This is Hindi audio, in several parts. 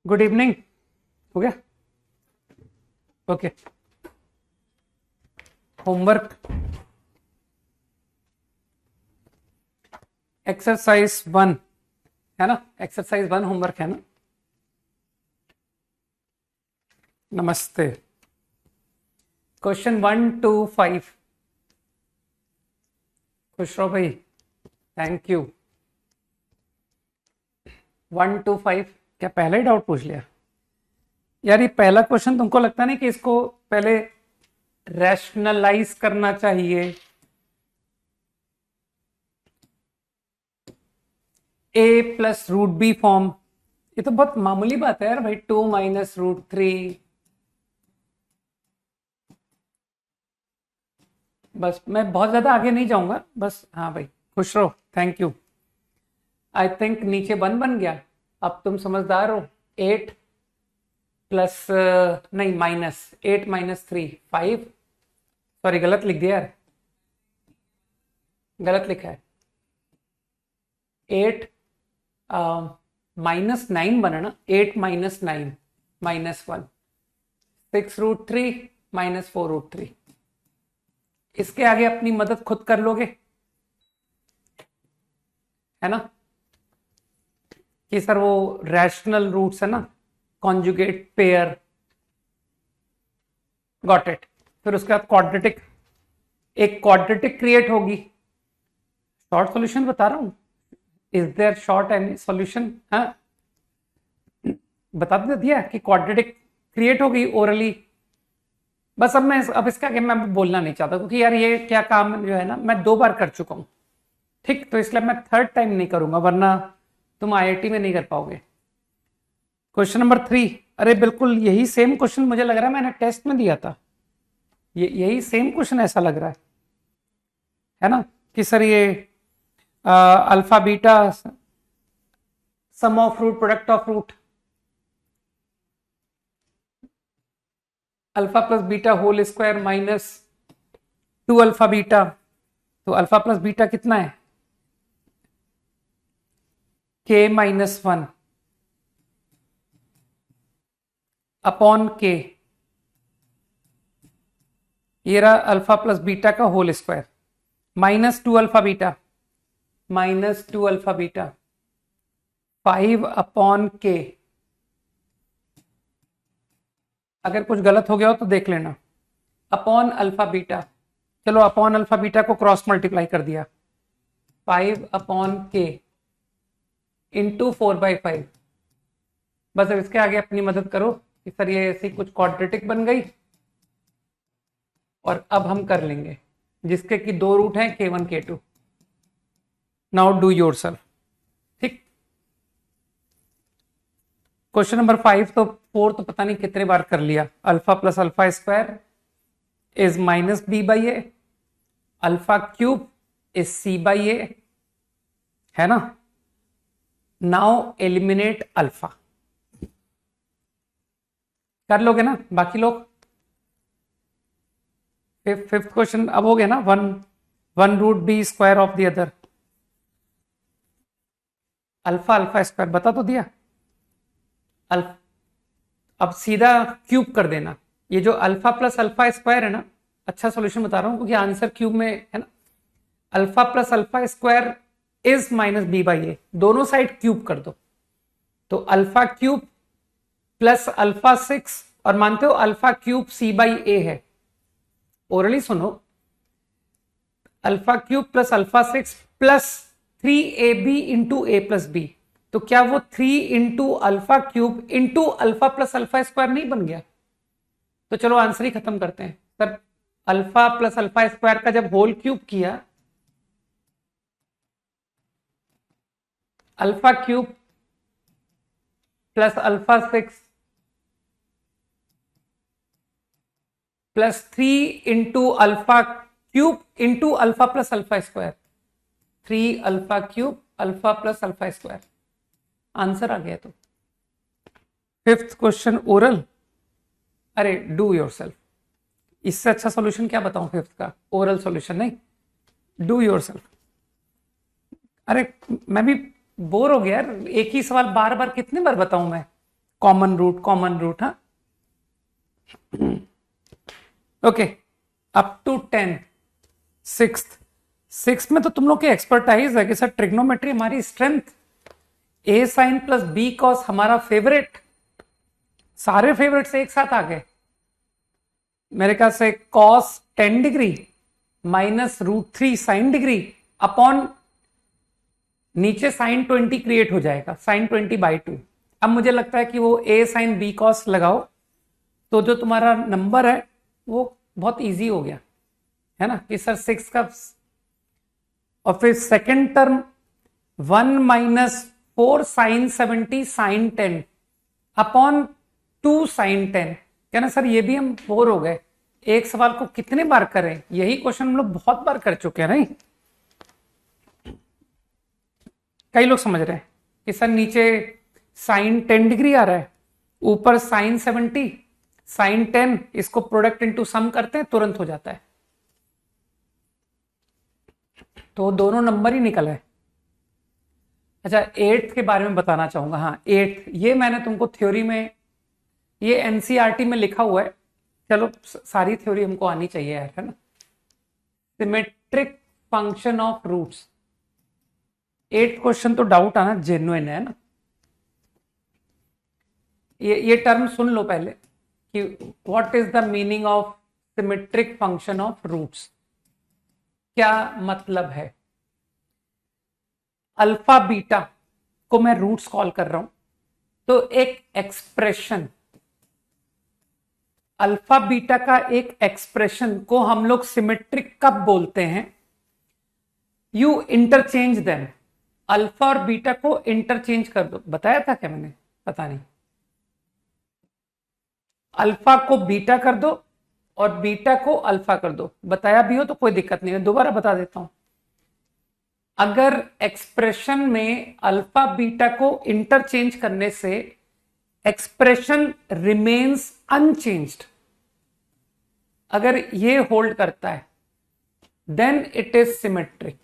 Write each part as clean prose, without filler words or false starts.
Good evening. हो गया? ओके। होमवर्क एक्सरसाइज 1 है ना? एक्सरसाइज 1 होमवर्क है ना? नमस्ते। Question 1 to 5। खुश रहो भाई। Thank you. 1 to 5। क्या पहले ही डाउट पूछ लिया यार? ये पहला क्वेश्चन तुमको लगता नहीं कि इसको पहले रैशनलाइज करना चाहिए? a plus root B form, ये तो बहुत मामूली बात है यार भाई। 2 माइनस रूट 3, बस मैं बहुत ज्यादा आगे नहीं जाऊंगा बस। हाँ भाई, खुश रहो। Thank you. आई थिंक नीचे 1 बन गया। अब तुम समझदार हो। 8 प्लस नहीं, माइनस 8 माइनस 3 5। सॉरी, गलत लिख दिया यार, गलत लिखा है। 8 माइनस 9 बना ना। 8 minus 9 minus 1। 6 root 3 minus 4 root 3। इसके आगे अपनी मदद खुद कर लोगे, है ना? कि सर वो रैशनल रूट्स है ना, कॉन्जुगेट पेयर। Got it. फिर उसके बाद क्वाड्रेटिक, एक क्वाड्रेटिक क्रिएट होगी। शॉर्ट सॉल्यूशन बता रहा हूं। Is there short and solution? हाँ, बता तो दिया कि क्वाड्रेटिक क्रिएट होगी ओरली। बस अब इसका आगे मैं बोलना नहीं चाहता, क्योंकि यार ये क्या काम जो है ना, मैं 2 बार कर चुका हूं। ठीक, तो इसलिए मैं थर्ड टाइम नहीं करूंगा, वरना तुम आईआईटी में नहीं कर पाओगे। Question number 3। अरे बिल्कुल यही सेम क्वेश्चन मुझे लग रहा है मैंने टेस्ट में दिया था। यही सेम क्वेश्चन ऐसा लग रहा है ना? कि सर ये alpha beta sum of root product of root alpha plus beta whole square minus 2 alpha beta. तो अल्फा प्लस बीटा कितना है? k minus 1 upon K. ये रहा अल्फा प्लस बीटा का whole square minus 2 alpha beta, minus 2 alpha beta 5 upon K. अगर कुछ गलत हो गया हो तो देख लेना। अपॉन अल्फा बीटा, चलो अपॉन अल्फा बीटा को क्रॉस मल्टीप्लाई कर दिया। 5 अपॉन के इंटू 4/5। बस अब इसके आगे अपनी मदद करो कि सर ये ऐसी कुछ क्वाड्रेटिक बन गई। और अब हम कर लेंगे जिसके कि 2 रूट हैं, k1 k2। Now do your self. ठीक। क्वेश्चन नंबर 5 तो 4 तो पता नहीं कितने बार कर लिया। Alpha plus alpha square is minus B by A, alpha cube is C by A, है ना? Now eliminate alpha. कर लोगे ना बाकी लोग? फिफ्थ क्वेश्चन अब हो गया ना। One root B square of the other. Alpha alpha square बता तो दिया। अब सीधा क्यूब कर देना। ये जो अल्फा प्लस अल्फा स्क्वायर है ना, अच्छा सॉल्यूशन बता रहा हूं क्योंकि आंसर क्यूब में है ना। Alpha plus alpha square is minus B by A, दोनों साइड क्यूब कर दो। तो अल्फा क्यूब प्लस अल्फा 6, और मानते हो alpha cube C by A है। ओरली सुनो। Alpha cube plus alpha 6 plus 3ab into ए प्लस बी। तो क्या वो 3 into alpha cube into alpha plus alpha square नहीं बन गया? तो चलो आंसर ही खत्म करते हैं sir. Alpha plus alpha square का जब होल क्यूब किया, alpha cube plus alpha 6 plus 3 into alpha cube into alpha plus alpha square. 3 alpha cube alpha plus alpha square. Answer आ गया। तो फिफ्थ क्वेश्चन ओरल। अरे डू योर सेल्फ। इससे अच्छा सॉल्यूशन क्या बताऊं फिफ्थ का? ओरल सॉल्यूशन नहीं, डू योर सेल्फ। अरे मैं भी बोर हो गया यार, एक ही सवाल बार बार कितने बार बताऊं मैं? Common root. हाँ, ओके, अप टू 10। सिक्स्थ में तो तुम लोग की एक्सपर्टाइज है कि सर ट्रिग्नोमेट्री हमारी strength, A sine plus B cos हमारा फेवरेट, सारे फेवरेट से एक साथ आ गए मेरे ख्याल से। Cos 10 degree minus √3 sine degree upon नीचे साइन 20 क्रिएट हो जाएगा, साइन 20/2। अब मुझे लगता है कि वो ए साइन बी कॉस लगाओ तो जो तुम्हारा नंबर है वो बहुत इजी हो गया, है ना, कि सर 6 का। और फिर second term 1 minus 4 sine 70 sine 10 upon 2 sine 10। कहना सर ये भी हम बोर हो गए, एक सवाल को कितने बार करें, यही क्वेश्चन हम लोग बहुत बार कर चुके हैं। नहीं, कई लोग समझ रहे हैं कि सर नीचे साइन 10 डिग्री आ रहा है, ऊपर साइन 70 साइन 10, इसको प्रोडक्ट इनटू सम करते हैं, तुरंत हो जाता है। तो दोनों नंबर ही निकल है। अच्छा, 8th के बारे में बताना चाहूंगा। हाँ 8th, ये मैंने तुमको थ्योरी में, ये एनसीईआरटी में लिखा हुआ है। चलो सारी थ्योरी हमको आनी चाहिए यार, है ना। Symmetric function of roots, 8th question तो डाउट आना जेन्युइन है ना। ये टर्म सुन लो पहले कि what is the meaning of symmetric function of roots, क्या मतलब है। अल्फा बीटा को मैं रूट्स कॉल कर रहा हूं, तो एक एक्सप्रेशन, अल्फा बीटा का एक एक्सप्रेशन को हम लोग सिमेट्रिक कब बोलते हैं, यू इंटरचेंज देम। अल्फा और बीटा को इंटरचेंज कर दो, बताया था क्या मैंने, पता नहीं। अल्फा को बीटा कर दो और बीटा को अल्फा कर दो, बताया भी हो तो कोई दिक्कत नहीं है, दोबारा बता देता हूं। अगर एक्सप्रेशन में अल्फा बीटा को इंटरचेंज करने से एक्सप्रेशन रिमेन्स अनचेंज्ड, अगर ये होल्ड करता है देन इट इज सिमेट्रिक।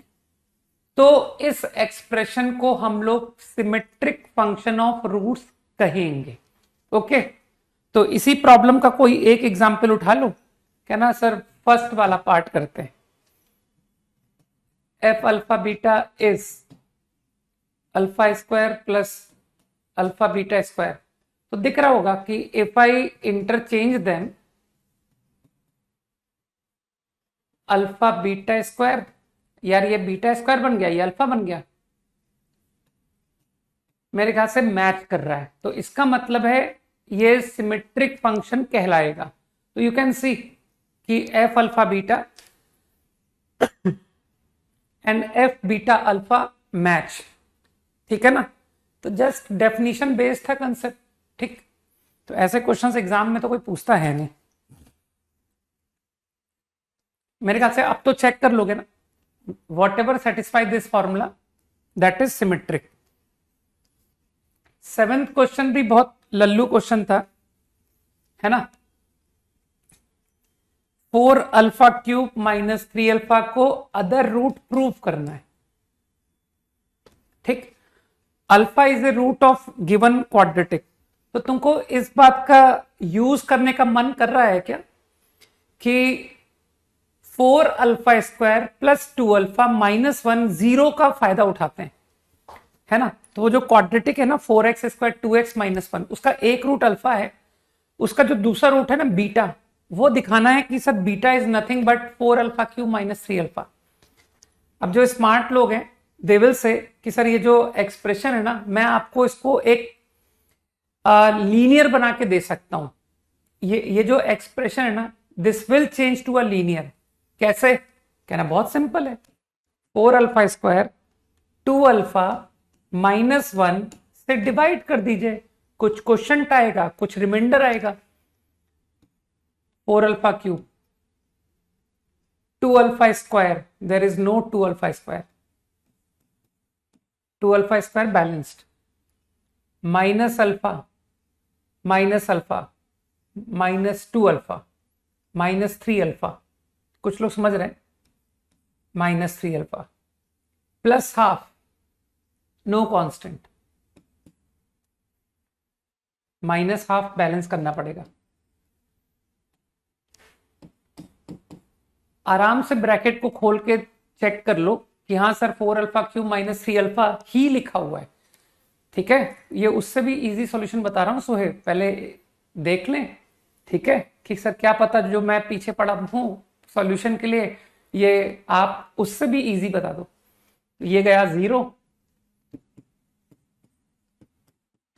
तो इस एक्सप्रेशन को हम लोग सिमेट्रिक फंक्शन ऑफ रूट्स कहेंगे। ओके, तो इसी प्रॉब्लम का कोई एक एग्जाम्पल उठा लो, कहना सर फर्स्ट वाला पार्ट करते हैं। F alpha beta is alpha square plus alpha beta square. तो दिख रहा होगा कि if I interchange them, alpha beta square, यार ये बीटा स्क्वायर बन गया, ये अल्फा बन गया, मेरे ख्याल से मैच कर रहा है, तो इसका मतलब है ये सिमेट्रिक फंक्शन कहलाएगा। तो यू कैन सी कि F alpha beta and F beta alpha match, ठीक है ना। तो जस्ट डेफिनेशन बेस्ड था कंसेप्ट, ठीक। तो ऐसे क्वेश्चंस एग्जाम में तो कोई पूछता है नहीं मेरे ख्याल से। अब तो चेक कर लोगे ना, whatever satisfy this formula that is symmetric. 7th question भी बहुत लल्लू क्वेश्चन था, है ना। 4 अल्फा क्यूब माइनस 3 अल्फा को अदर रूट प्रूव करना है, ठीक। Alpha is a root of given quadratic. तो तुमको इस बात का यूज करने का मन कर रहा है क्या कि 4 alpha square plus 2 alpha minus 1 zero का फायदा उठाते हैं, है ना। तो वो जो क्वाड्रेटिक है ना 4x स्क्वायर 2x माइनस 1, उसका एक रूट अल्फा है, उसका जो दूसरा रूट है ना बीटा, वो दिखाना है कि sir beta is nothing but 4 alpha cube minus 3 alpha. अब जो स्मार्ट लोग हैं दे विल से कि सर ये जो एक्सप्रेशन है ना, मैं आपको इसको एक लीनियर बना के दे सकता हूं। ये जो एक्सप्रेशन है ना, this will change to a linear. कैसे, कहना बहुत सिंपल है, 4 अल्फा स्क्वायर 2 अल्फा माइनस 1 से डिवाइड कर दीजिए, कुछ क्वोशंट आएगा, कुछ रिमाइंडर आएगा। 4 alpha cube 2 alpha square, there is no 2 alpha square, 2 alpha square balanced, minus alpha minus 2 alpha minus 3 alpha, कुछ लोग समझ रहे हैं, minus 3 alpha plus half, no constant, minus half balance करना पड़ेगा। आराम से ब्रैकेट को खोल के चेक कर लो कि हाँ sir 4 alpha cube minus 3 alpha ही लिखा हुआ है। ठीक है, ये उससे भी इजी सॉल्यूशन बता रहा हूँ सोहेब, पहले देख लें। ठीक है कि सर क्या पता जो मैं पीछे पड़ा हूँ सॉल्यूशन के लिए ये आप उससे भी इजी बता दो। ये गया 0,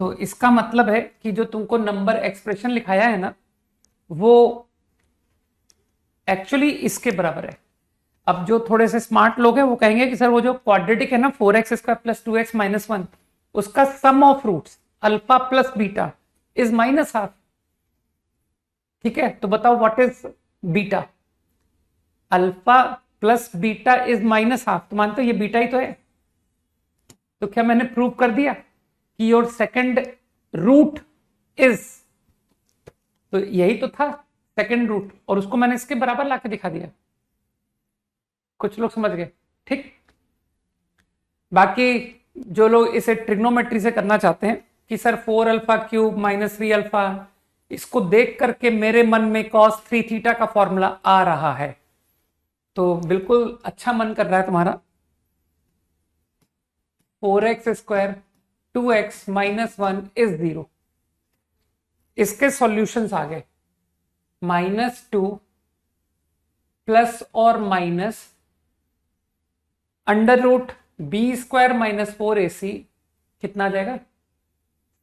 तो इसका मतलब है कि जो तुमको नंबर एक्सप्रेशन लिखाया है ना वो एक्चुअली इसके बराबर है। अब जो थोड़े से स्मार्ट लोग हैं वो कहेंगे कि सर वो जो क्वाड्रेटिक है ना 4x² प्लस 2x माइनस 1 उसका sum of roots alpha plus beta is minus half. ठीक है, तो बताओ what is beta? Alpha plus beta is minus half, तो मानते हो ये बीटा ही तो है। तो क्या मैंने प्रूव कर दिया कि योर सेकंड रूट इज, तो यही तो था सेकंड रूट, और उसको मैंने इसके बराबर लाके दिखा दिया। कुछ लोग समझ गए? ठीक। बाकी जो लोग इसे ट्रिग्नोमेट्री से करना चाहते हैं कि sir 4 alpha cube minus 3 alpha, इसको देख करके मेरे मन में cos 3 थीटा का फॉर्मूला आ रहा है, तो बिल्कुल अच्छा मन कर रहा है तुम्हारा। 4x² 2x minus 1 is 0। इसके सॉल्यूशंस आ गए -2 प्लस और माइनस √b² माइनस 4ac कितना आ जाएगा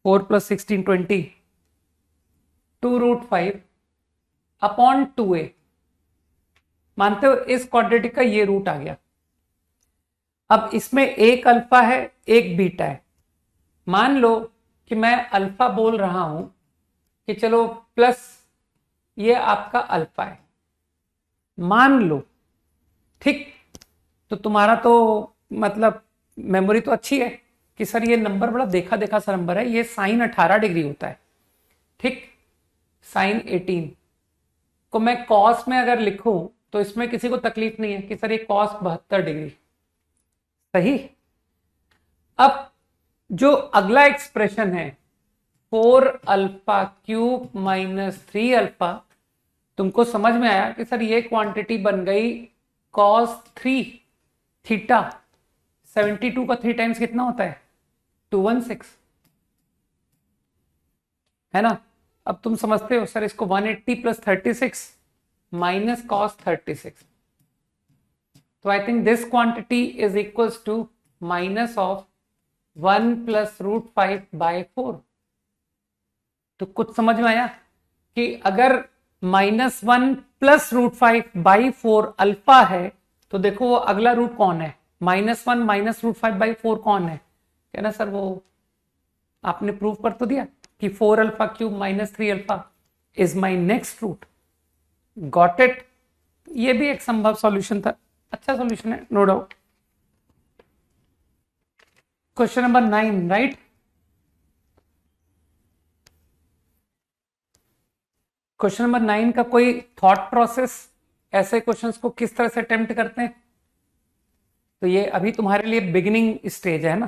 4 प्लस 16 20 2√5 अपॉन 2a। मानते हो इस क्वाड्रेटिक का ये रूट आ गया। अब इसमें एक अल्फा है एक बीटा है। मान लो कि मैं अल्फा बोल रहा हूं कि चलो प्लस ये आपका अल्फा है, मान लो। ठीक, तो तुम्हारा तो मतलब मेमोरी तो अच्छी है कि सर ये नंबर बड़ा देखा देखा सा नंबर है, ये साइन 18 डिग्री होता है। ठीक, साइन 18 को मैं कॉस में अगर लिखूं तो इसमें किसी को तकलीफ नहीं है कि सर ये कॉस 72 डिग्री। सही। अब जो अगला एक्सप्रेशन है 4 अल्फा क्यूब माइनस 3 अल्फा, तुमको समझ में आया कि सर ये क्वांटिटी बन गई cos 3 थीटा। 72 का 3 टाइम्स कितना होता है 216, है ना। अब तुम समझते हो सर इसको 180 प्लस 36 माइनस cos 36, तो I think this quantity is equals to minus of 1 plus √5 by 4। तो कुछ समझ में आया कि अगर -1 प्लस √5 बाई 4 अल्फा है तो देखो वो अगला रूट कौन है, -1 माइनस √5 बाई 4 कौन है। कहना सर वो आपने प्रूव कर तो दिया कि 4 alpha cube minus 3 alpha is my next root. Got it. ये भी एक संभव सॉल्यूशन था, अच्छा सॉल्यूशन है, no doubt. Question number 9, right. Question number 9 का कोई थॉट प्रोसेस, ऐसे क्वेश्चंस को किस तरह से अटेम्प्ट करते हैं। तो ये अभी तुम्हारे लिए बिगिनिंग स्टेज है ना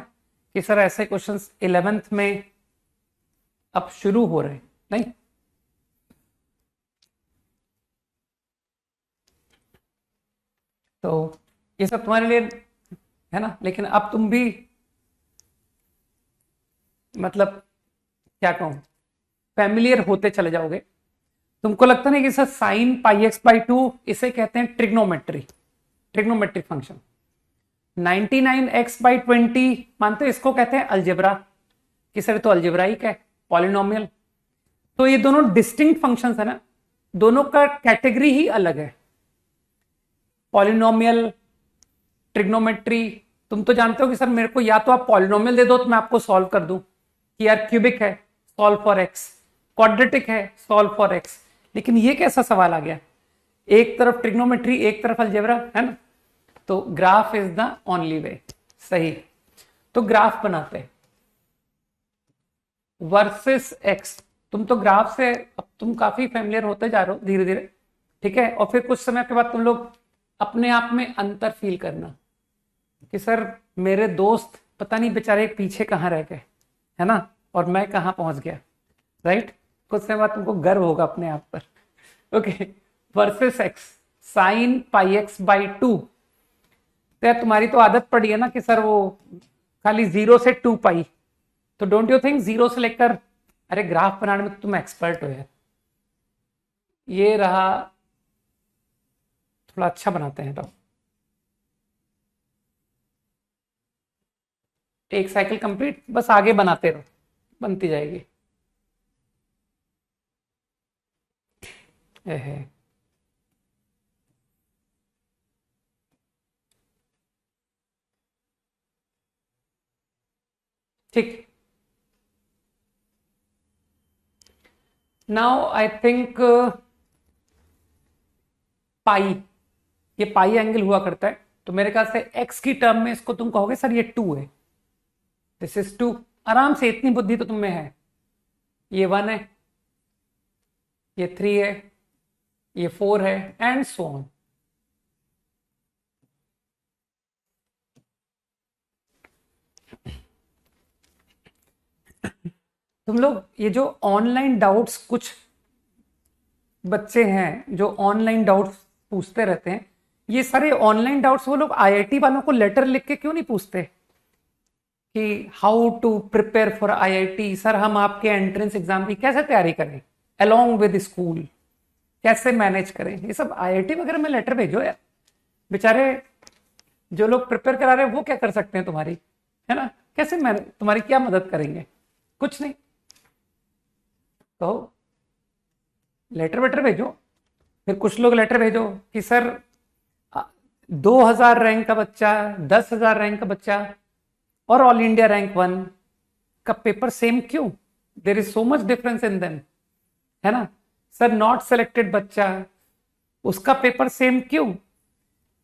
कि सर ऐसे क्वेश्चंस 11th में अब शुरू हो रहे हैं, नहीं। तो ये सब तुम्हारे लिए है ना, लेकिन अब तुम भी मतलब क्या कहूं फैमिलियर होते चले जाओगे। तुमको लगता नहीं कि सर साइन πx/2 इसे कहते हैं ट्रिग्नोमेट्रिक फंक्शन। 99x/20 मानते हो इसको कहते हैं अलजेब्रा, कि सर तो अलजेब्राइक है, पॉलिनोमियल। तो ये दोनों डिस्टिंक्ट फंक्शंस है ना, दोनों का कैटेगरी ही अलग है। पॉलिनोमियल, ट्रिग्नोमेट्री, तुम तो जानते हो कि सर मेरे को या तो आप पॉलिनोमियल दे दो तो मैं आपको सॉल्व कर दूं कि यार क्यूबिक है सॉल्व फॉर एक्स, क्वाड्रेटिक है सॉल्व फॉर एक्स। लेकिन ये कैसा सवाल आ गया, एक तरफ ट्रिग्नोमेट्री एक तरफ अलजेब्रा, है ना। तो graph is the only way. सही, तो ग्राफ बनाते हैं वर्सेस एक्स। तुम तो ग्राफ से अब तुम काफी फेमिलियर होते जा रहे हो धीरे धीरे, ठीक है। और फिर कुछ समय के बाद तुम लोग अपने आप में अंतर फील करना कि सर मेरे दोस्त पता नहीं बेचारे पीछे कहाँ रह गए, है ना, और मैं कहाँ पहुंच गया। राइट? कुछ समय बाद तुमको गर्व होगा अपने आप पर. Okay, versus x sine pi x by 2. तो यार तुम्हारी तो आदत पड़ी है ना कि सर वो खाली 0 से 2 पाई. तो डोंट यू थिंक 0 से लेकर, अरे ग्राफ बनाने में तो तुम एक्सपर्ट हो यार. ये रहा, थोड़ा अच्छा बनाते हैं. तो एक साइकिल कंप्लीट, बस आगे बनाते रहो, बनती जाएगी. एहे. ठीक. नाउ आई थिंक पाई, ये पाई एंगल हुआ करता है, तो मेरे ख्याल से एक्स की टर्म में इसको तुम कहोगे सर ये 2 है, दिस इज 2. आराम से, इतनी बुद्धि तो तुम में है. ये 1 है, ये 3 है, ये 4 है, एंड सो ऑन. तुम लोग ये जो ऑनलाइन डाउट्स, कुछ बच्चे हैं जो ऑनलाइन डाउट्स पूछते रहते हैं, ये सारे ऑनलाइन डाउट्स वो लोग आईआईटी वालों को लेटर लिख के क्यों नहीं पूछते कि how to prepare for IIT? Sir हम आपके एंट्रेंस एग्जाम की कैसे तैयारी करें अलोंग विद स्कूल, कैसे मैनेज करें? ये सब आईआईटी वगैरह में लेटर भेजो यार. बेचारे जो लोग प्रिपेयर करा रहे हैं वो क्या कर सकते हैं तुम्हारी, है ना? कैसे मैनेज, तुम्हारी क्या मदद करेंगे? कुछ नहीं. तो लेटर वेटर भेजो. फिर कुछ लोग लेटर भेजो कि सर 2000 रैंक का बच्चा, 10,000 रैंक का बच्चा और ऑल इंडिया रैंक 1 का पेपर सेम क्यों? There is so much difference in them, है ना? सर नॉट सेलेक्टेड बच्चा, उसका पेपर सेम क्यों?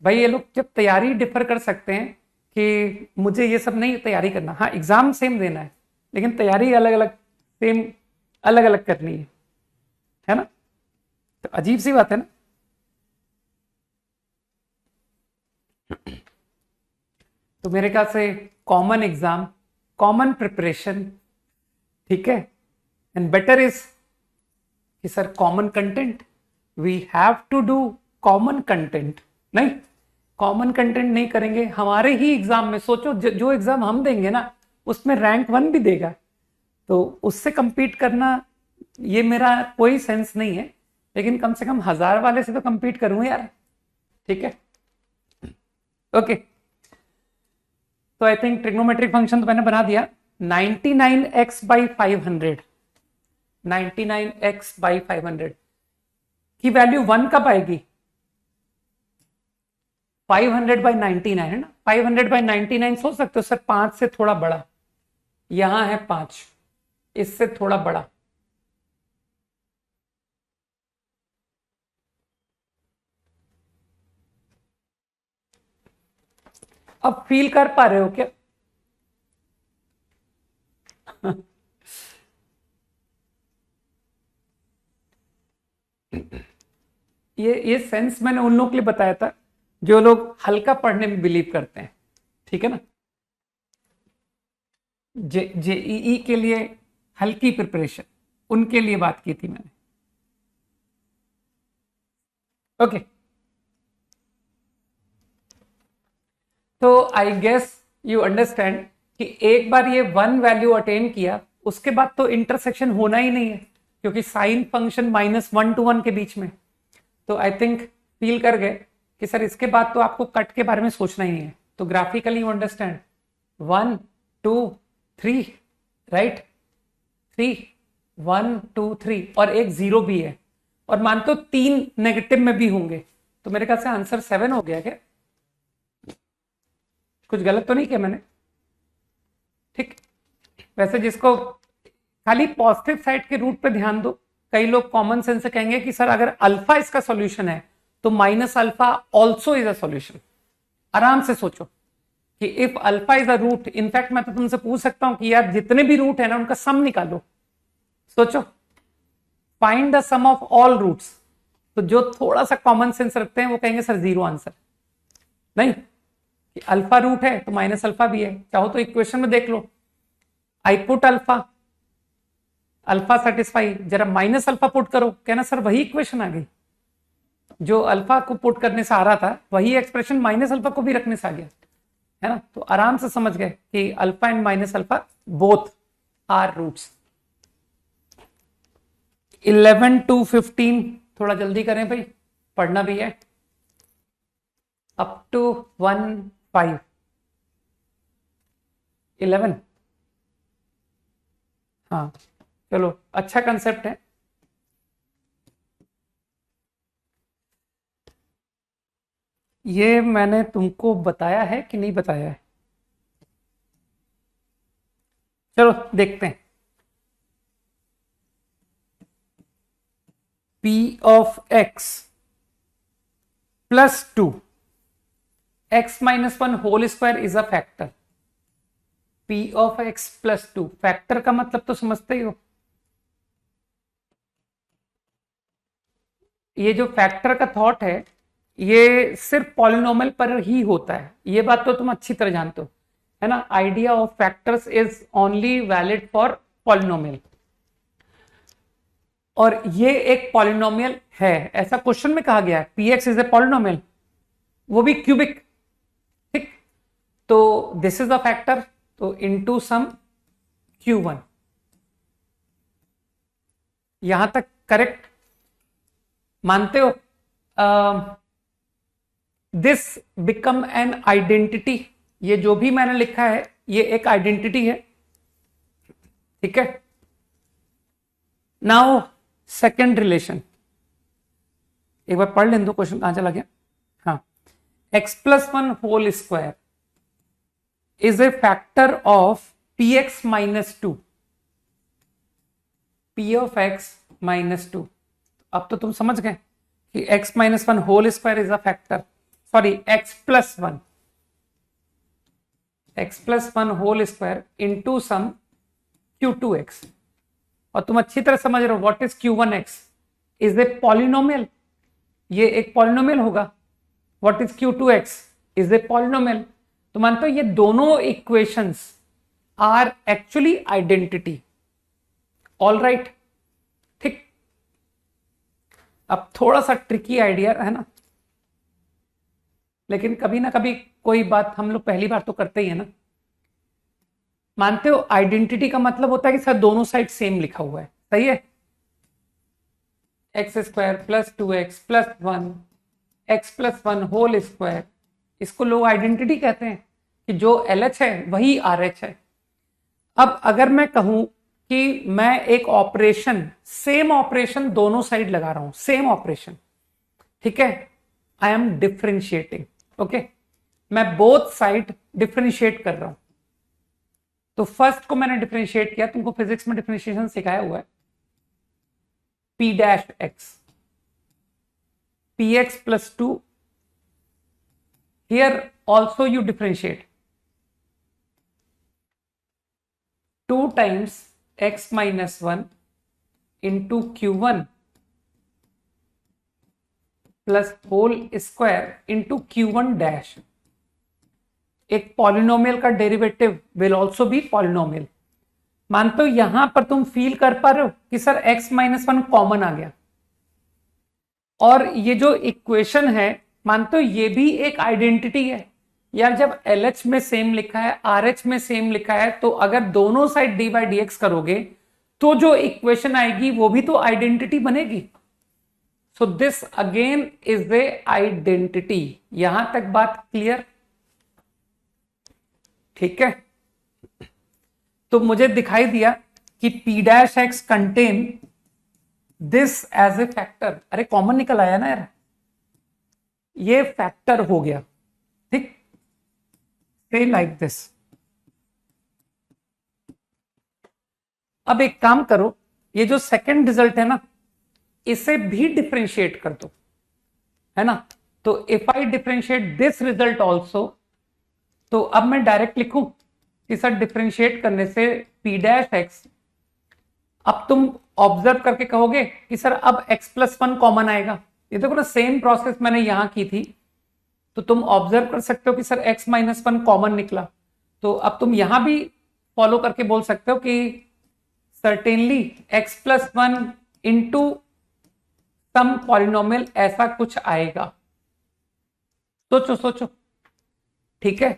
भाई ये लोग जब तैयारी डिफर कर सकते हैं कि मुझे ये सब नहीं तैयारी करना, हाँ एग्जाम सेम देना है लेकिन तैयारी अलग अलग, सेम अलग अलग करनी है ना? तो अजीब सी बात है ना. तो मेरे ख्याल से कॉमन एग्जाम, कॉमन प्रिपरेशन, ठीक है. एंड बेटर इज कि sir common content, we have to do common content. नहीं, कॉमन कंटेंट नहीं करेंगे हमारे ही एग्जाम में, सोचो जो एग्जाम हम देंगे ना उसमें रैंक 1 भी देगा, तो उससे compete करना ये मेरा कोई सेंस नहीं है. लेकिन कम से कम 1000 वाले से तो compete करूं यार. ठीक है, ओके. तो आई थिंक ट्रिग्नोमेट्रिक फंक्शन तो मैंने बना दिया. 99x बाई 500, 99x बाई 500 की वैल्यू 1 कब आएगी? 500 बाई 99 है ना. 500 बाई 99 सोच सकते हो सर 5 से थोड़ा बड़ा, यहां है 5, इससे थोड़ा बड़ा. अब फील कर पा रहे हो क्या? ये सेंस मैंने उन लोगों के लिए बताया था जो लोग हल्का पढ़ने में बिलीव करते हैं, ठीक है ना. जेईई के लिए हल्की प्रिपरेशन, उनके लिए बात की थी मैंने. ओके. तो आई गेस यू अंडरस्टैंड कि एक बार ये 1 वैल्यू अटेन किया उसके बाद तो इंटरसेक्शन होना ही नहीं है, क्योंकि साइन फंक्शन -1 to 1 के बीच में. तो आई थिंक फील कर गए कि सर इसके बाद तो आपको कट के बारे में सोचना ही नहीं है. तो ग्राफिकली यू अंडरस्टैंड 1 2 3, राइट? 3 1 2 3 और एक 0 भी है, और मान तो 3 नेगेटिव में भी होंगे. तो मेरे ख्याल से आंसर 7 हो गया क्या? कुछ गलत तो नहीं किया मैंने? ठीक. वैसे जिसको खाली पॉजिटिव साइड के रूट पे ध्यान दो, कई लोग कॉमन सेंस से कहेंगे कि सर अगर अल्फा इसका सॉल्यूशन है तो minus alpha also is a solution. आराम से सोचो कि if alpha is a root, in fact मैं तो तुमसे पूछ सकता हूं कि यार जितने भी रूट है ना उनका सम निकालो. सोचो, find the sum of all roots. तो जो थोड़ा सा कॉमन सेंस रखते हैं वो कहेंगे सर 0 आंसर. नहीं, कि अल्फा रूट है तो माइनस अल्फा भी है. चाहो तो इक्वेशन में देख लो, I put alpha alpha satisfy, जरा माइनस अल्फा पुट करो, कहना सर वही इक्वेशन आ गई, जो अल्फा को पुट करने से आ रहा था वही एक्सप्रेशन माइनस अल्फा को भी रखने से आ गया, है ना। तो आराम से समझ गए कि alpha and minus alpha both are roots. 11 to 15 थोड़ा जल्दी करें भाई, पढ़ना भी है। अप टू 1 5 11, हाँ चलो अच्छा कंसेप्ट है। ये मैंने तुमको बताया है कि नहीं बताया है, चलो देखते हैं। P of x plus 2 x minus 1 whole square is a factor। P of x plus 2 factor का मतलब तो समझते ही हो, ये जो फैक्टर का थॉट है ये सिर्फ पॉलिनोमियल पर ही होता है, ये बात तो तुम अच्छी तरह जानते हो, है ना। Idea of factors is only valid for polynomial, और ये एक पॉलिनोमियल है, ऐसा क्वेश्चन में कहा गया है px इज ए पॉलिनोमियल, वो भी क्यूबिक, ठीक। तो दिस इज अ फैक्टर, तो इनटू सम q1, यहां तक करेक्ट मानते हो। दिस बिकम एन आइडेंटिटी, ये जो भी मैंने लिखा है ये एक आइडेंटिटी है, ठीक है। नाउ सेकेंड रिलेशन, एक बार पढ़ लें दो, क्वेश्चन कहां चला गया, हाँ। x plus 1 whole square is a factor of px minus 2, p of x minus 2। अब तो तुम समझ गए कि x minus 1 whole square is a factor, sorry x plus 1 whole square into some q2x, और तुम अच्छी तरह समझ रहे हो what is q1x is a polynomial, ये एक पॉलिनोमियल होगा। What is q2x is a polynomial, तो मानते हो ये दोनों equations are actually identity, all right, ठीक। अब थोड़ा सा ट्रिकी आइडिया है ना, लेकिन कभी ना कभी कोई बात हम लोग पहली बार तो करते ही है ना। मानते हो आइडेंटिटी का मतलब होता है कि सर दोनों साइड सेम लिखा हुआ है, सही है। X square plus 2x plus 1 x plus 1 whole square, इसको लोग आइडेंटिटी कहते हैं कि जो LH है वही RH है। अब अगर मैं कहूं कि मैं एक ऑपरेशन, सेम ऑपरेशन दोनों साइड लगा रहा हूं, सेम ऑपरेशन, ठीक है, आई एम डिफरेंशिएटिंग, ओके, मैं बोथ साइड डिफरेंशिएट कर रहा हूं। तो फर्स्ट को मैंने डिफरेंशिएट किया, तुमको फिजिक्स में डिफरेंशिएशन सिखाया हुआ है, p dash x, px plus 2, here also you differentiate 2 times x minus 1 into q1 plus whole square into q1 dash। एक पॉलिनोमियल का derivative will also be polynomial. मानते हो यहां पर तुम फील कर पा रहे हो कि सर x माइनस 1 कॉमन आ गया, और ये जो इक्वेशन है मानते हो ये भी एक आइडेंटिटी है यार। जब LH में सेम लिखा है, RH में सेम लिखा है, तो अगर दोनों साइड dy by dx करोगे तो जो इक्वेशन आएगी वो भी तो आइडेंटिटी बनेगी। So this again is a identity. यहां तक बात क्लियर, ठीक है। तो मुझे दिखाई दिया कि p dash x contain this as a factor, अरे कॉमन निकल आया ना यार, ये फैक्टर हो गया, ठीक, से लाइक दिस। अब एक काम करो, ये जो सेकंड रिजल्ट है ना इसे भी डिफरेंशिएट कर दो, है ना। तो if I differentiate this result also, तो अब मैं डायरेक्ट लिखूं कि सर डिफरेंशिएट करने से p डैश एक्स, अब तुम ऑब्जर्व करके कहोगे कि सर अब x प्लस 1 कॉमन आएगा। ये देखो ना सेम प्रोसेस मैंने यहां की थी, तो तुम ऑब्जर्व कर सकते हो कि सर x माइनस 1 कॉमन निकला। तो अब तुम यहां भी फॉलो करके बोल सकते हो कि certainly x plus one into some polynomial ऐसा कुछ आएगा। सोचो सोचो, ठीक है।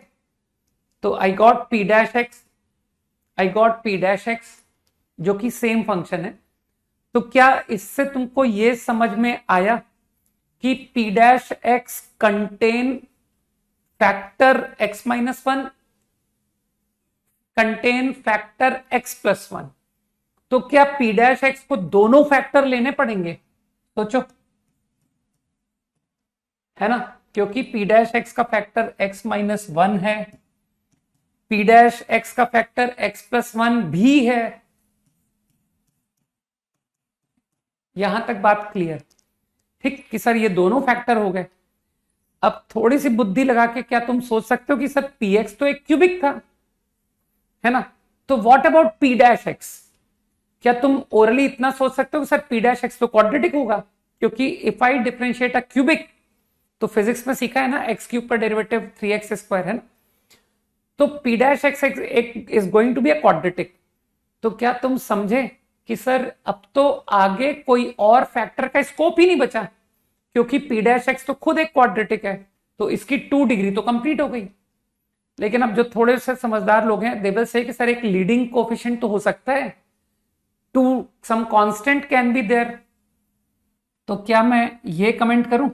तो I got p dash x, I got p dash x जो कि सेम फंक्शन है। तो क्या इससे तुमको ये समझ में आया कि p dash x contain factor x minus one, contain factor x plus one. तो क्या p डैश एक्स को दोनों फैक्टर लेने पड़ेंगे? सोचो, है ना, क्योंकि p डैश एक्स का फैक्टर x माइनस वन है, p डैश एक्स का फैक्टर x प्लस वन भी है। यहां तक बात क्लियर? ठीक कि सर ये दोनों फैक्टर हो गए। अब थोड़ी सी बुद्धि लगा के क्या तुम सोच सकते हो कि सर px तो एक क्यूबिक था, है ना, तो what about p dash x? क्या तुम ओरली इतना सोच सकते हो कि सर p डैश एक्स तो क्वाड्रेटिक होगा? क्योंकि if I differentiate a cubic, तो फिजिक्स में सीखा है ना, एक्स क्यूब का डेरिवेटिव 3x स्क्वायर है ना, तो p dash x is going to be a quadratic. तो क्या तुम समझे कि सर अब तो आगे कोई और फैक्टर का स्कोप ही नहीं बचा, क्योंकि p डैश एक्स तो खुद एक क्वाड्रेटिक है, तो इसकी 2 डिग्री तो कंप्लीट हो गई। लेकिन अब जो थोड़े से समझदार लोग हैं, दे विल से कि सर एक लीडिंग कोफिशिएंट तो हो सकता है, to some constant can be there. तो क्या मैं ये कमेंट करूं,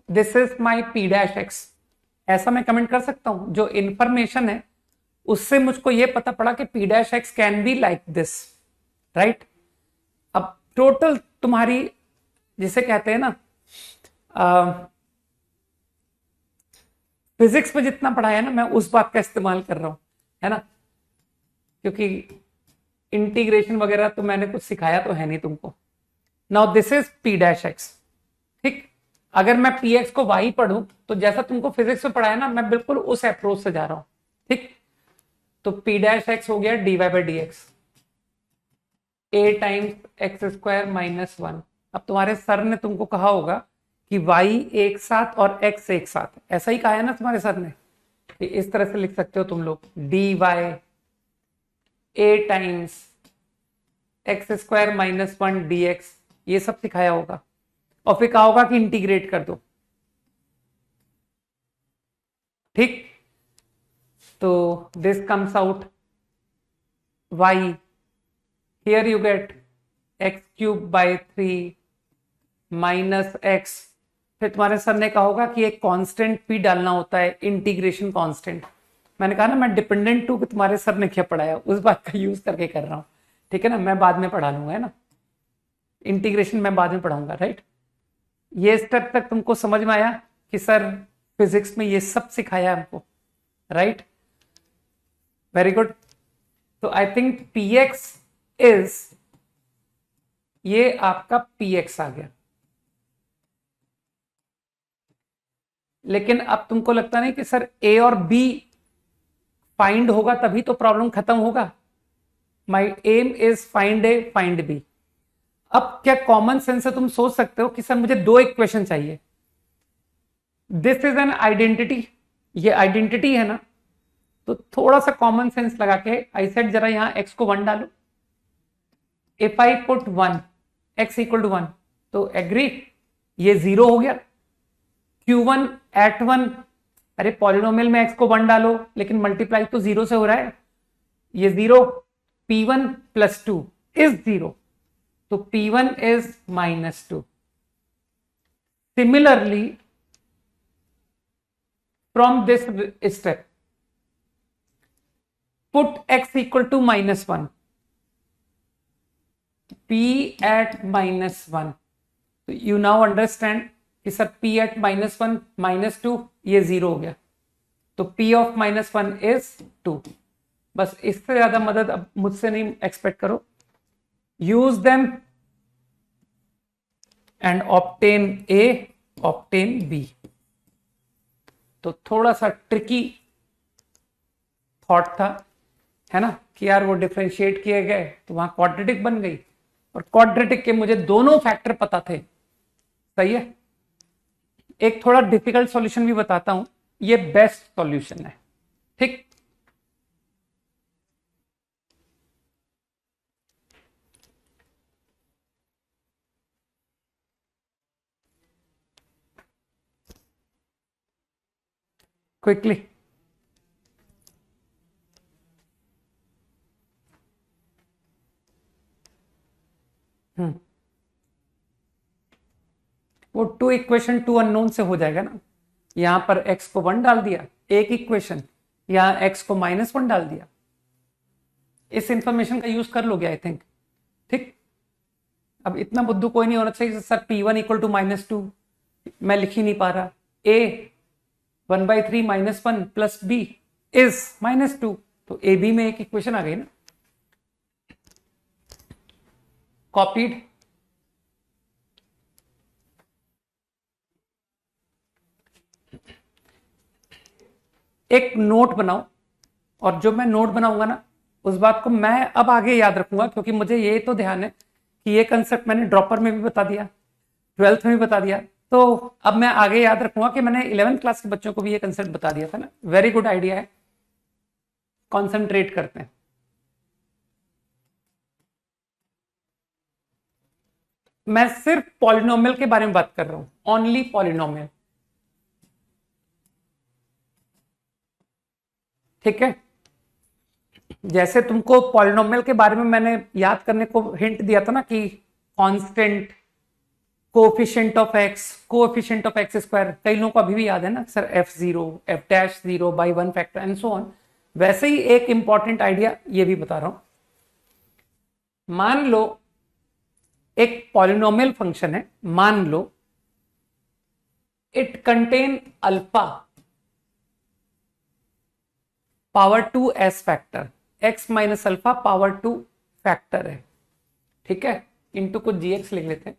this is my p dash x? ऐसा मैं कमेंट कर सकता हूं? जो इंफॉर्मेशन है उससे मुझको ये पता पड़ा कि p dash x can be like this, right. अब टोटल तुम्हारी, जिसे कहते हैं ना, फिजिक्स में जितना पढ़ाया ना, मैं उस बात का इस्तेमाल कर रहा हूं, है ना, क्योंकि इंटीग्रेशन वगैरह तो मैंने कुछ सिखाया तो है नहीं तुमको। Now this is p dash x, ठीक। अगर मैं px को y पढ़ूं तो जैसा तुमको फिजिक्स में पढ़ाया ना, मैं बिल्कुल उस अप्रोच से जा रहा हूं, ठीक। तो p डैश एक्स हो गया dy by D x, a times x square minus one. अब तुम्हारे सर ने तुमको कहा होगा कि y एक साथ और x एक साथ, ऐसा ही कहा है ना तुम्हारे सर ने। इस तरह से लिख सकते हो तुम लोग, dy a times x square minus one D x, ये सब सिखाया होगा। और फिर कहा होगा कि इंटीग्रेट कर दो, ठीक। तो this comes out y, here you get x cube by three minus x. फिर तुम्हारे सर ने कहा होगा कि एक कांस्टेंट भी डालना होता है, इंटीग्रेशन कांस्टेंट। मैंने कहा ना, मैं डिपेंडेंट हूं कि तुम्हारे सर ने क्या पढ़ाया, उस बात का यूज करके कर रहा हूं, ठीक है ना। मैं बाद में पढ़ा लूंगा, है ना, इंटीग्रेशन मैं बाद में पढ़ाऊंगा, राइट। ये स्टेप तक तुमको समझ में आया कि सर फिजिक्स में ये सब सिखाया हमको, राइट। Very good. तो आई थिंक px इज, ये आपका px आ गया। लेकिन अब तुमको लगता नहीं कि सर a और b फाइंड होगा तभी तो प्रॉब्लम खत्म होगा। My aim is find a find b. अब क्या कॉमन सेंस से तुम सोच सकते हो कि सर मुझे दो इक्वेशन चाहिए, दिस इज एन आइडेंटिटी, ये आइडेंटिटी है ना, तो थोड़ा सा कॉमन सेंस लगा के आई सेड जरा यहां x को 1 डालो। If I put 1 x equal to 1, तो एग्री, ये 0 हो गया। Q1 एट 1, अरे पॉलिनोमियल में x को 1 डालो, लेकिन मल्टीप्लाई तो 0 से हो रहा है, ये 0। P1 प्लस 2 इज 0, तो P1 is minus 2। Similarly from this step put x equal to minus 1, p at minus 1, तो you now understand कि sir p at minus 1 minus 2, ये 0 हो गया, तो p of minus 1 is 2। बस इससे ज्यादा मदद अब मुझसे नहीं एक्सपेक्ट करो। Use them and obtain a, obtain b। तो थोड़ा सा ट्रिकी थॉट था, है ना, कि यार वो डिफरेंशिएट किए गए तो वहां क्वाड्रेटिक बन गई, और क्वाड्रेटिक के मुझे दोनों फैक्टर पता थे, सही है। एक थोड़ा डिफिकल्ट सॉल्यूशन भी बताता हूं, ये बेस्ट सॉल्यूशन है, ठीक। क्विकली। वो टू इक्वेशन टू अननोन से हो जाएगा ना। यहां पर x को 1 डाल दिया, एक इक्वेशन, यहां x को -1 डाल दिया। इस इंफॉर्मेशन का यूज कर लोगे आई थिंक। ठीक, अब इतना बुद्धू कोई नहीं होना चाहिए सर p1 इक्वल टू -2 मैं लिख ही नहीं पा रहा। a 1/3 -1 प्लस b इज -2, तो ए बी में एक इक्वेशन आ गई ना। कॉपीड, एक नोट बनाओ, और जो मैं नोट बनाऊंगा ना उस बात को मैं अब आगे याद रखूंगा, क्योंकि मुझे ये तो ध्यान है कि ये कंसेप्ट मैंने ड्रॉपर में भी बता दिया, 12th में भी बता दिया, तो अब मैं आगे याद रखूंगा कि मैंने 11th क्लास के बच्चों को भी ये कंसेप्ट बता दिया था ना। वेरी गुड आइडिया है, कॉन्सेंट्रेट करते हैं। मैं सिर्फ पॉलिनोमियल के बारे में बात कर रहा हूं, ओनली पॉलिनोमियल। ठीक है, जैसे तुमको पॉलिनोमियल के बारे में मैंने याद करने को हिंट दिया था ना कि constant, coefficient of x, coefficient of x square, कई लोगों को अभी भी याद है ना sir, f0 f'0 by 1 factor and so on. वैसे ही एक इंपॉर्टेंट आइडिया ये भी बता रहा हूं। मान लो एक पॉलिनोमियल फंक्शन है, मान लो it contain alpha power 2 as factor, x minus alpha power 2 factor है। ठीक है, इनटू कुछ gx लिख लेते हैं।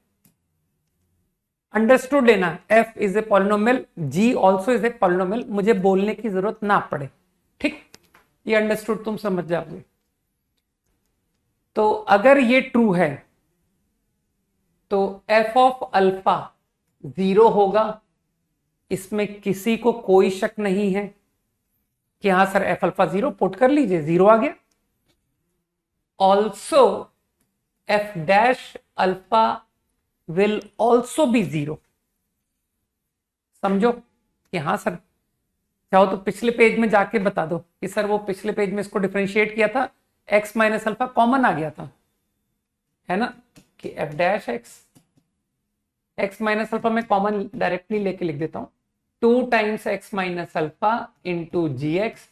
अंडरस्टूड लेना, f is a polynomial, g also is a polynomial, मुझे बोलने की जरूरत ना पड़े। ठीक, ये अंडरस्टूड तुम समझ जाओगे। तो अगर ये ट्रू है तो f ऑफ अल्फा 0 होगा, इसमें किसी को कोई शक नहीं है कि हां सर f अल्फा 0, पुट कर लीजिए, 0 आ गया। Also f dash alpha will also be 0। समझो कि हां सर, चाहो तो पिछले पेज में जाके बता दो कि सर वो पिछले पेज में इसको डिफरेंशिएट किया था, x माइनस अल्फा कॉमन आ गया था, है ना, कि f dash x minus alpha में कॉमन डायरेक्टली लेके लिख देता हूं, 2 times x minus alpha into g x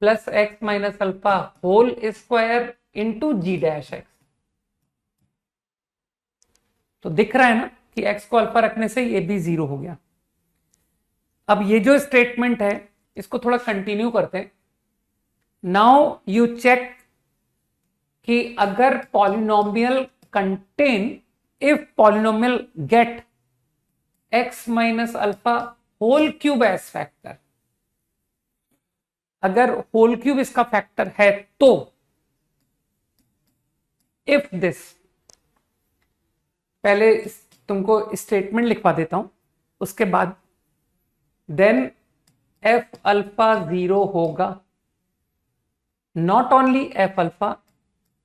plus x minus alpha whole square into g dash x. तो दिख रहा है ना कि x को अल्फा रखने से ये भी 0 हो गया। अब ये जो स्टेटमेंट है इसको थोड़ा कंटिन्यू करते हैं। नाउ यू चेक कि अगर polynomial contain, if polynomial get x minus alpha whole cube as factor, अगर होल क्यूब इसका फैक्टर है तो इफ दिस, पहले तुमको स्टेटमेंट लिखवा देता हूं, उसके बाद देन f अल्फा 0 होगा, not only f alpha,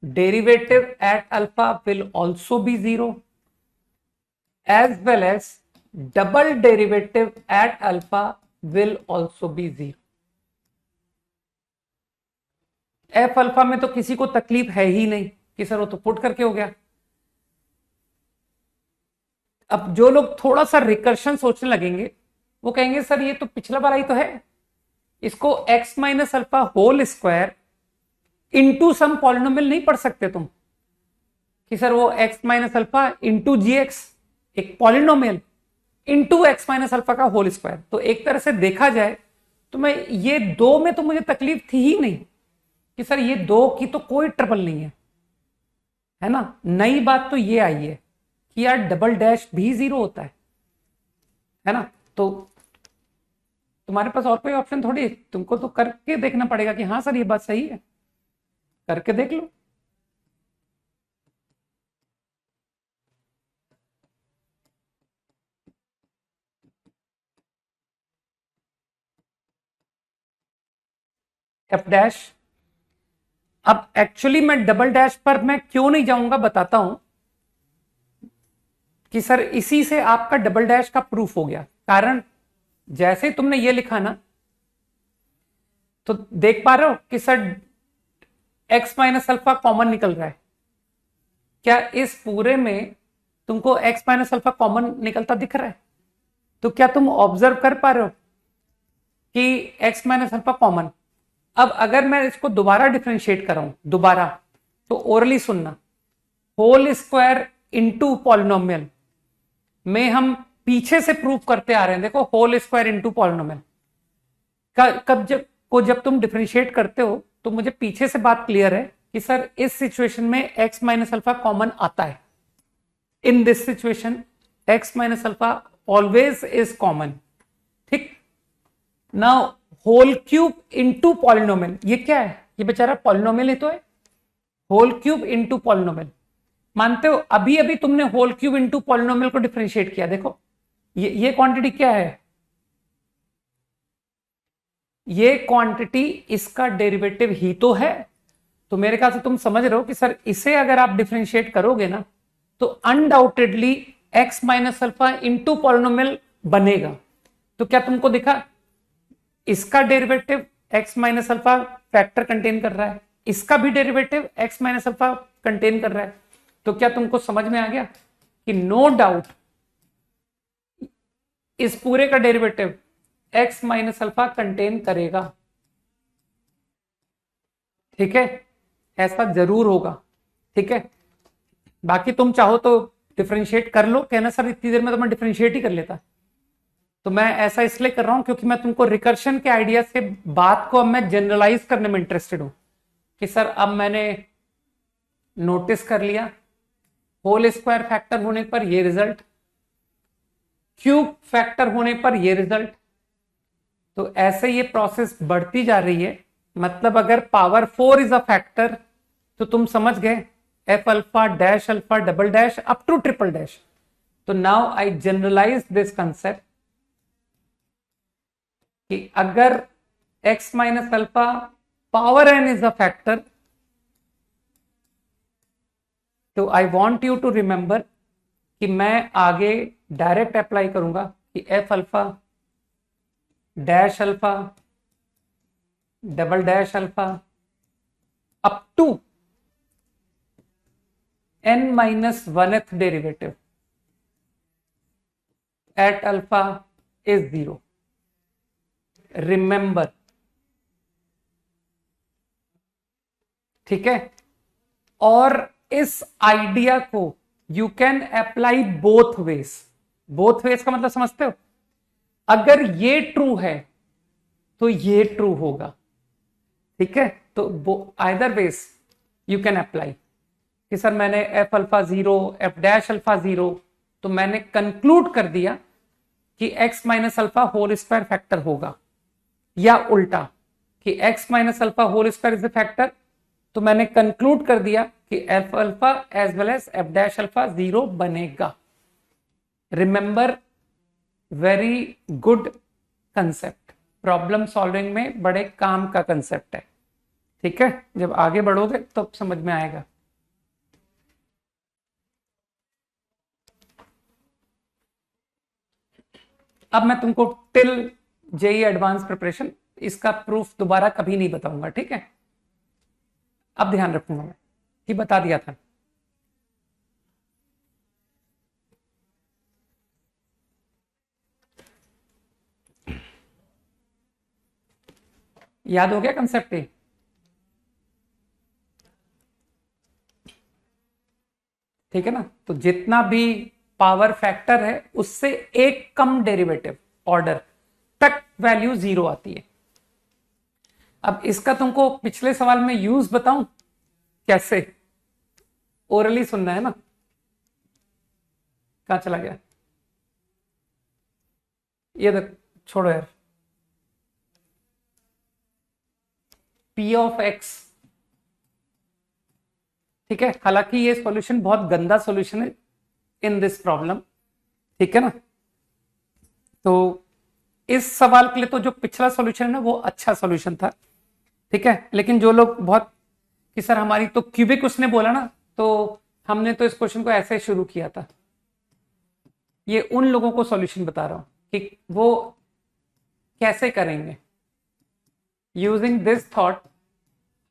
derivative at alpha will also be 0 as well as double derivative at alpha will also be 0। f alpha में तो किसी को तकलीफ है ही नहीं कि सर वो तो पुट करके हो गया। अब जो लोग थोड़ा सा रिकर्शन सोचने लगेंगे वो कहेंगे सर ये तो पिछला वाला ही तो है, इसको x minus alpha whole square into some polynomial नहीं पढ़ सकते तुम कि सर वो x minus alpha into g x, एक polynomial into x minus alpha का होल स्क्वायर। तो एक तरह से देखा जाए तो मैं ये 2 में तो मुझे तकलीफ थी ही नहीं कि सर ये 2 की तो कोई ट्रबल नहीं है ना। नई बात तो ये आई है कि यार डबल डैश भी 0 होता है ना। तो तुम्हारे पास और कोई ऑप्शन थोड़ी, तुमको तो करके देखना पड़ेगा कि हाँ सर ये बात सही है, करके देख लो। एफ डैश, अब एक्चुअली मैं डबल डैश पर मैं क्यों नहीं जाऊंगा बताता हूं कि सर इसी से आपका डबल डैश का प्रूफ हो गया। कारण जैसे तुमने ये लिखा ना तो देख पा रहे हो कि sir x minus alpha common निकल रहा है। क्या इस पूरे में तुमको x माइनस अल्फा कॉमन निकलता दिख रहा है? तो क्या तुम ऑब्जर्व कर पा रहे हो कि x माइनस अल्फा कॉमन? अब अगर मैं इसको दोबारा डिफरेंशिएट कर रहा हूं दोबारा, तो ओरली सुनना, होल स्क्वायर इंटू पॉलिनोमियल में हम पीछे से प्रूव करते आ रहे हैं। देखो होल स्क्वायर इंटू पॉलिनोमियल जब तुम डिफरेंशिएट करते हो तो मुझे पीछे से बात क्लियर है कि सर इस सिचुएशन में x माइनस अल्फा कॉमन आता है। In this situation x minus alpha always is common. ठीक, now whole cube into polynomial, ये क्या है? ये बेचारा पॉलिनोमियल ही तो है। होल क्यूब इंटू पॉलिनोमियल, मानते हो अभी अभी तुमने होल क्यूब इंटू पॉलिनोमियल को डिफरेंशिएट किया। देखो ये क्वांटिटी क्या है? ये क्वांटिटी इसका डेरिवेटिव ही तो है। तो मेरे ख्याल से तुम समझ रहे हो कि सर इसे अगर आप डिफरेंशिएट करोगे ना तो undoubtedly x minus alpha into polynomial बनेगा। तो क्या तुमको दिखा? इसका derivative x minus alpha factor contain कर रहा है, इसका भी derivative x minus alpha contain कर रहा है। तो क्या तुमको समझ में आ गया कि नो डाउट इस पूरे का derivative x minus alpha contain करेगा? ठीक है, ऐसा जरूर होगा। ठीक है, बाकी तुम चाहो तो डिफरेंशिएट कर लो, कहना सर इतनी देर में तो मैं डिफरेंशिएट ही कर लेता। तो मैं ऐसा इसलिए कर रहा हूं क्योंकि मैं तुमको रिकर्शन के आइडिया से बात को अब मैं जनरलाइज करने में इंटरेस्टेड हूं कि सर अब मैंने नोटिस कर लिया होल स्क्वायर फैक्टर होने पर ये रिजल्ट, क्यूब फैक्टर होने पर ये रिजल्ट। तो ऐसे ये प्रोसेस बढ़ती जा रही है। मतलब अगर पावर 4 इज अ फैक्टर तो तुम समझ गए f alpha dash alpha double dash up to triple dash. तो now I generalise this concept कि अगर x minus alpha power n is a factor, तो I want you to remember कि मैं आगे डायरेक्ट अप्लाई करूंगा कि F alpha dash alpha double dash alpha up to n minus 1th derivative at alpha is 0। Remember, ठीक है। और इस आइडिया को you can apply both ways. Both ways का मतलब समझते हो? अगर ये ट्रू है तो ये ट्रू होगा। ठीक है, तो either ways you can apply कि सर मैंने F alpha 0 F dash alpha 0, तो मैंने कंक्लूड कर दिया कि x minus alpha whole square factor होगा, या उल्टा कि x minus alpha whole square is a factor, तो मैंने कंक्लूड कर दिया कि F alpha as well as F dash alpha 0 बनेगा। Remember, very good concept, problem solving में बड़े काम का कंसेप्ट है। ठीक है, जब आगे बढ़ोगे तो समझ में आएगा। अब मैं तुमको टिल जेई एडवांस प्रिपरेशन इसका प्रूफ दोबारा कभी नहीं बताऊंगा। ठीक है, अब ध्यान रखूंगा मैं कि बता दिया था। याद हो गया कंसेप्ट? ठीक है ना, तो जितना भी पावर फैक्टर है उससे एक कम डेरिवेटिव ऑर्डर तक वैल्यू 0 आती है। अब इसका तुमको पिछले सवाल में यूज बताऊं कैसे? ओरली सुनना है ना। कहां चला गया ये? देख, छोड़ो यार। P ऑफ x, ठीक है, हालांकि ये सॉल्यूशन बहुत गंदा सॉल्यूशन है इन दिस प्रॉब्लम। ठीक है ना, तो इस सवाल के लिए तो जो पिछला सॉल्यूशन है ना वो अच्छा सॉल्यूशन था। ठीक है, लेकिन जो लोग बहुत कि सर हमारी तो क्यूबिक उसने बोला ना, तो हमने तो इस क्वेश्चन को ऐसे शुरू किया था। ये उन लोगों को सॉल्यूशन बता रहा हूं कि वो कैसे करेंगे। Using this thought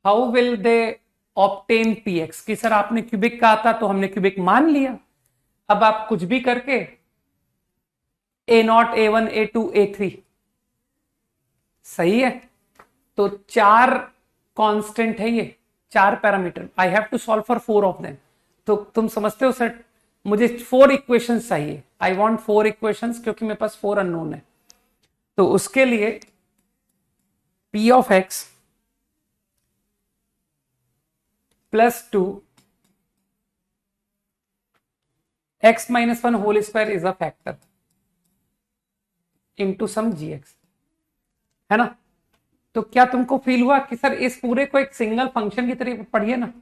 how will they obtain px, कि सर आपने क्यूबिक कहा था तो हमने क्यूबिक मान लिया, अब आप कुछ भी करके a0 a1 a2 a3 सही है। तो 4 कांस्टेंट है, ये 4 parameter, I have to solve for 4 of them. तो तुम समझते हो सर मुझे 4 इक्वेशंस चाहिए, आई वांट 4 इक्वेशंस, क्योंकि मेरे पास 4 अननोन है। तो उसके लिए p of x plus 2 x minus 1 whole square is a factor into some gx, है ना। तो क्या तुमको फील हुआ कि सर इस पूरे को एक सिंगल फंक्शन की तरह पढ़िए ना।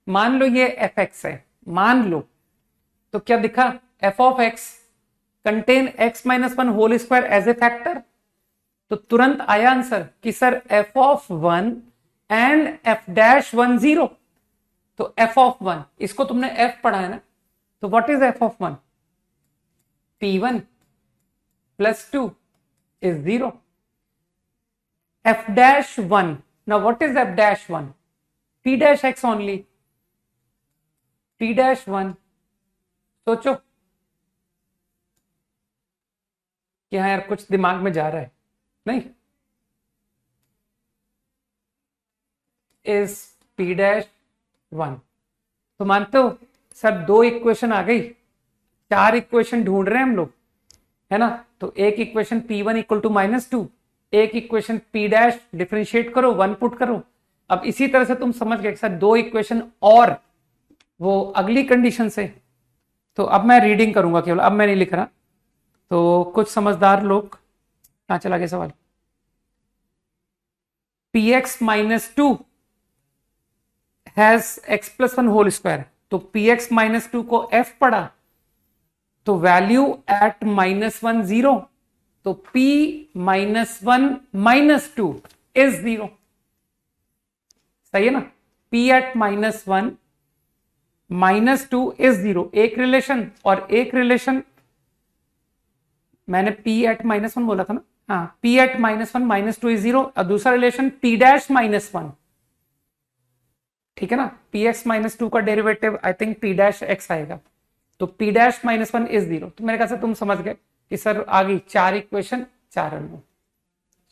मान लो ये fx है, मान लो, तो क्या दिखा, f of x contain x minus 1 whole square as a factor. तो तुरंत आया आंसर कि sir f of 1 and f dash 1 0। तो f ऑफ 1, इसको तुमने f पढ़ा है ना, तो what is f of 1, p1 plus 2 is 0. f dash 1, now what is f dash 1, p dash x only, p dash 1, सोचो कि हाँ यार कुछ दिमाग में जा रहा है, नहीं, is p dash 1। तो मानते हो सर 2 इक्वेशन आ गई, 4 इक्वेशन ढूंढ रहे हैं हम लोग, है ना। तो एक इक्वेशन p1 इक्वल टू -2, एक इक्वेशन p डैश डिफरेंशिएट करो, 1 पुट करो। अब इसी तरह से तुम समझ गए सर 2 इक्वेशन और वो अगली कंडीशन से। तो अब मैं रीडिंग करूंगा केवल, अब मैं नहीं लिख रहा। तो कुछ समझदार लोग, कहां चला गया सवाल, px minus 2 has x plus 1 whole square. तो px माइनस 2 को f पढ़ा, तो वैल्यू एट -1 0, तो p -1 -2 इज 0, सही है ना। p एट -1 -2 इज 0, एक रिलेशन, और एक रिलेशन मैंने p एट -1 बोला था ना, हाँ, p एट -1 -2 इज 0, और दूसरा रिलेशन p डैश -1, ठीक है ना। px -2 का derivative I think p dash x आएगा, तो p डैश -1 इज 0। तो मेरे ख्याल से तुम समझ गए कि सर आ गई 4 equation 4 unknown.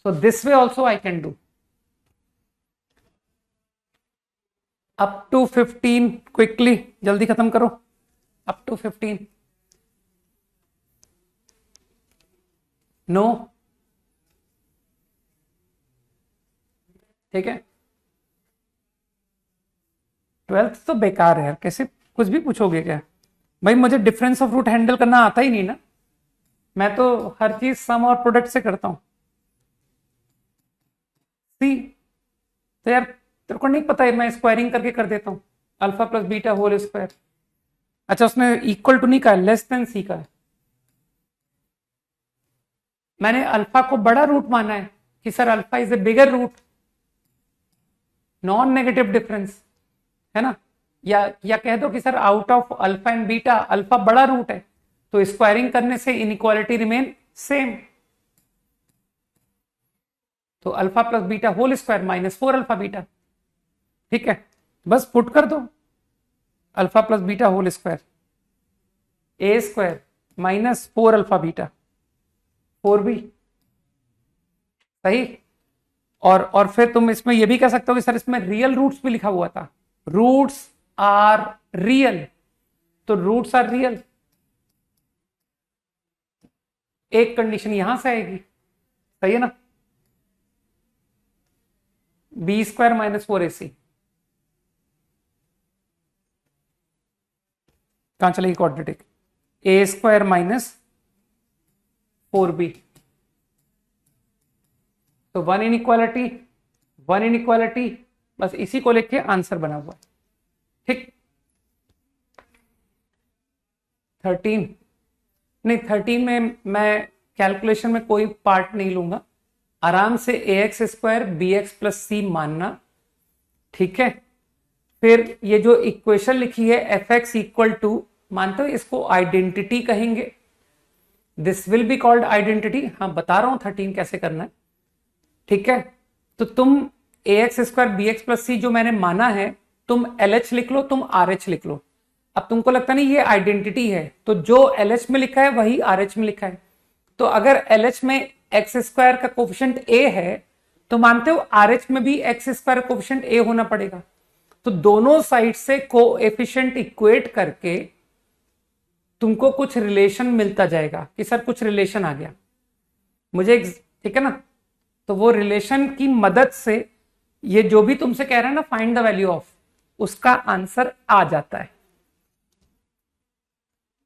So this way also I can do up to 15 quickly, जल्दी खत्म करो, अप टू 15। नो, ठीक है। 12th तो बेकार है यार, कैसे कुछ भी पूछोगे क्या भाई, मुझे डिफरेंस ऑफ रूट हैंडल करना आता ही नहीं ना, मैं तो हर चीज सम और प्रोडक्ट से करता हूं। सी, तो यार तेरे को नहीं पता है, मैं स्क्वायरिंग करके कर देता हूं, alpha plus beta whole square. अच्छा, उसने इक्वल टू नहीं कहा, लेस देन सी का है। मैंने अल्फा को बड़ा रूट माना है कि sir alpha is a bigger root, non negative difference, है ना। या कह दो कि sir out of alpha and beta alpha बड़ा रूट है, तो स्क्वायरिंग करने से इनइक्वालिटी रिमेन सेम। तो alpha plus beta whole square -4 alpha beta, ठीक है, बस पुट कर दो alpha plus beta whole square a square -4 alpha beta 4b, सही। और फिर तुम इसमें यह भी कह सकते हो कि सर इसमें रियल रूट्स भी लिखा हुआ था, रूट्स आर रियल, तो रूट्स आर रियल, एक कंडीशन यहां से आएगी, सही है ना। बी स्क्वायर -4ac, कहां चलेगी क्वाड्रेटिक, ए स्क्वायर -4b, तो 1 इनइक्वालिटी, बस इसी को लेके आंसर बना हुआ है, ठीक। 13 नहीं, 13 में मैं कैलकुलेशन में कोई पार्ट नहीं लूंगा, आराम से ax स्क्वायर bx प्लस सी मानना, ठीक है। फिर ये जो इक्वेशन लिखी है fx इक्वल टू, मानते हो इसको आइडेंटिटी कहेंगे, this will be called identity. हाँ, बता रहा हूं 13 कैसे करना है, ठीक है। तो तुम ax स्क्वायर bx प्लस सी जो मैंने माना है, तुम LH लिख लो, तुम RH लिख लो। अब तुमको लगता नहीं ये आइडेंटिटी है, तो जो LH में लिखा है वही RH में लिखा है। तो अगर LH में एक्स स्क्वायर का कोफिशिएंट a है, तो मानते हो RH में भी एक्स स्क्वायर कोफिशिएंट a होना पड़ेगा। तो दोनों साइड से कोएफिशिएंट इक्वेट करके तुमको कुछ रिलेशन मिलता जाएगा कि सर कुछ रिलेशन आ गया मुझे, ठीक है ना। तो वो रिलेशन की मदद से ये जो भी तुमसे कह रहा है ना, फाइंड द वैल्यू ऑफ, उसका आंसर आ जाता है।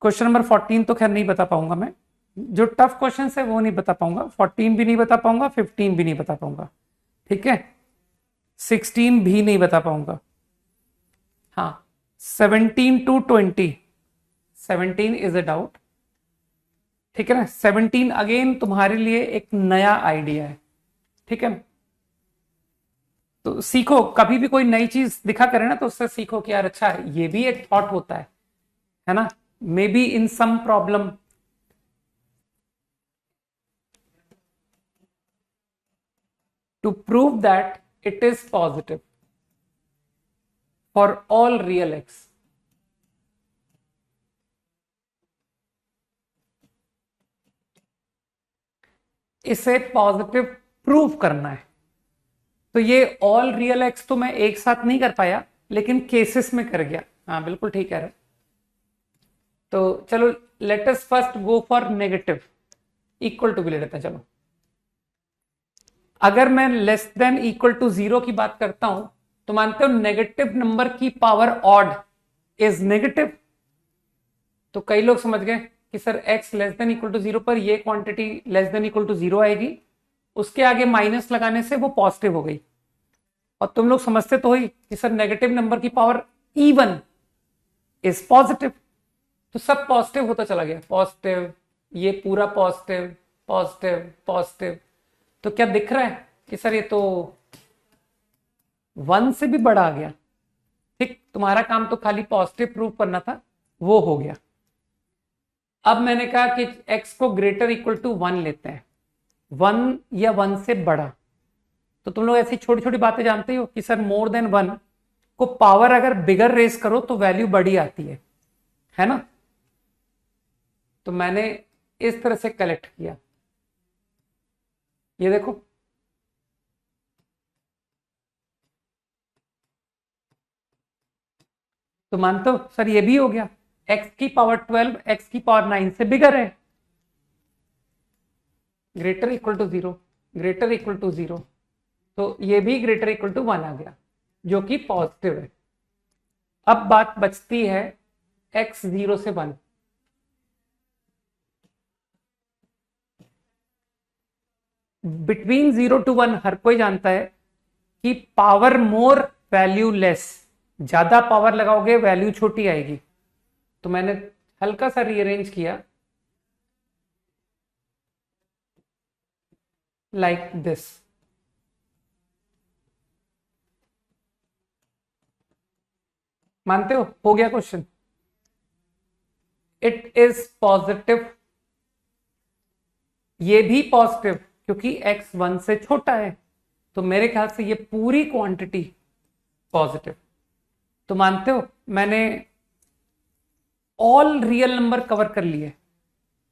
क्वेश्चन नंबर 14 तो खैर नहीं बता पाऊंगा मैं, जो टफ क्वेश्चन है वो नहीं बता पाऊंगा, 14 भी नहीं बता पाऊंगा, 15 भी नहीं बता पाऊंगा, ठीक है, 16 भी नहीं बता पाऊंगा। हाँ 17 to 20, 17 इज अ डाउट, ठीक है ना। 17 अगेन तुम्हारे लिए एक नया आइडिया है, ठीक है। तो सीखो, कभी भी कोई नई चीज दिखा करे ना तो उससे सीखो कि यार अच्छा है, ये भी एक थॉट होता है ना। Maybe in some problem to prove that it is positive for all real x. इसे पॉजिटिव प्रूव करना है। तो ये ऑल रियल एक्स तो मैं एक साथ नहीं कर पाया, लेकिन केसेस में कर गया। हाँ बिल्कुल ठीक है। तो चलो let us first go for negative, equal to भी ले लेते हैं। चलो अगर मैं लेस देन इक्वल टू 0 की बात करता हूं, तो मानते हो नेगेटिव नंबर की पावर ऑड इज नेगेटिव। तो कई लोग समझ गए कि sir x less than equal to 0 पर ये quantity less than equal to 0 आएगी, उसके आगे माइनस लगाने से वो पॉजिटिव हो गई। और तुम लोग समझते तो ही कि सर नेगेटिव नंबर की पावर इवन इज पॉजिटिव। तो सब पॉजिटिव होता चला गया, पॉजिटिव, ये पूरा पॉजिटिव पॉजिटिव पॉजिटिव। तो क्या दिख रहा है कि सर ये तो 1 से भी बड़ा आ गया। ठीक, तुम्हारा काम तो खाली पॉजिटिव प्रूव करना था, वो हो गया। अब मैंने कहा कि x को ग्रेटर इक्वल टू 1 लेते हैं, 1 या 1 से बड़ा। तो तुम लोग ऐसी छोटी छोटी बातें जानते हो कि सर मोर देन 1 को पावर अगर बिगर रेस करो तो वैल्यू बड़ी आती है ना। तो मैंने इस तरह से कलेक्ट किया, ये देखो, तो मानते हो सर ये भी हो गया, x की पावर 12 x की पावर 9 से बिगर है, greater equal to 0, greater equal to 0। तो ये भी ग्रेटर इक्वल टू 1 आ गया, जो कि पॉजिटिव है। अब बात बचती है x 0 से 1। बिटवीन 0 to 1 हर कोई जानता है कि पावर मोर वैल्यू लेस, ज्यादा पावर लगाओगे वैल्यू छोटी आएगी। तो मैंने हल्का सा रीअरेंज किया लाइक दिस। मानते हो गया क्वेश्चन। इट इज पॉजिटिव, ये भी पॉजिटिव क्योंकि x 1 से छोटा है। तो मेरे ख्याल से ये पूरी क्वांटिटी पॉजिटिव। तो मानते हो मैंने ऑल रियल नंबर कवर कर लिए,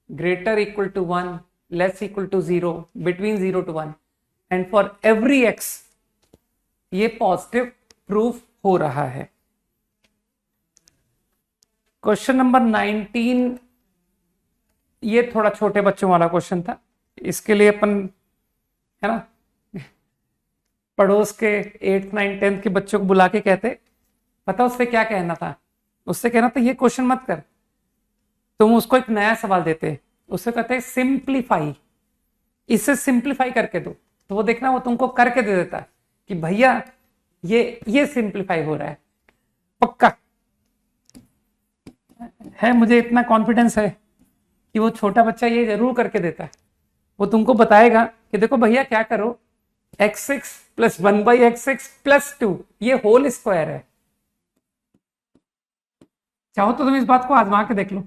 greater equal to 1, less equal to 0, between 0 to 1, and for every x ये पॉजिटिव प्रूफ हो रहा है। क्वेश्चन नंबर 19, ये थोड़ा छोटे बच्चों वाला क्वेश्चन था, इसके लिए अपन है ना पड़ोस के 8th 9th 10th के बच्चों को बुला के कहते, पता उससे क्या कहना था, उससे कहना था ये क्वेश्चन मत कर, तुम उसको एक नया सवाल देते, उससे कहते हैं सिंप्लीफाई, इसे सिंप्लीफाई करके दो। तो वो देखना वो तुमको करके दे देता है कि भैया ये सिंप्लीफाई हो रहा है, पक्का है। मुझे इतना कॉन्फिडेंस है कि वो छोटा बच्चा ये जरूर करके देता है। वो तुमको बताएगा कि देखो भैया क्या करो, x6 प्लस 1/x6 प्लस 2 ये होल स्क्वायर है। चाहो तो तुम इस बात को आजमा के देख लो,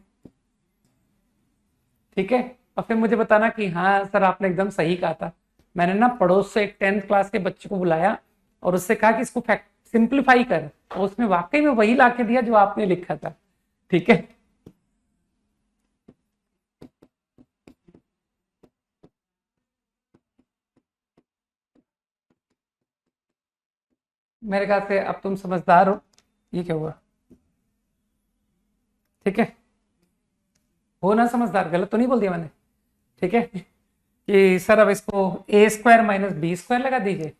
ठीक है, और फिर मुझे बताना कि हाँ सर आपने एकदम सही कहा था, मैंने ना पड़ोस से एक 10th क्लास के बच्चे को बुलाया और उससे कहा कि इसको फैक्ट सिंप्लीफाई कर, और उसने वाकई में वही ला के दिया जो आपने लिखा था। ठीक है, मेरे ख्याल से अब तुम समझदार हो। ये क्या हुआ? ठीक है, हो ना समझदार, गलत तो नहीं बोल दिया मैंने? ठीक है, कि सर अब इसको ए स्क्वायर माइनस बी स्क्वायर लगा दीजिए,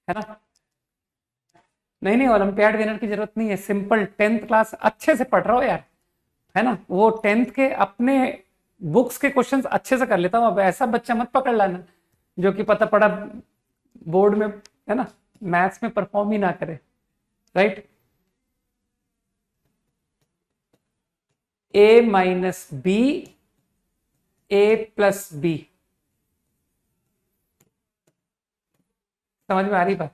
है ना? नहीं नहीं, ओलंपियाड विनर की जरूरत नहीं है, सिंपल 10th क्लास अच्छे से पढ़ रहा हो यार, है ना? वो 10th के अपने बुक्स के क्वेश्चंस अच्छे से कर लेता हूँ। अब ऐसा बच्चा मत पकड़ लाना जो कि पता पड़ा बोर्ड में, है ना, मैथ्स में परफॉर्म ही ना करे। राइट, ए माइनस बी, ए प्लस बी, समझ में आ रही बात?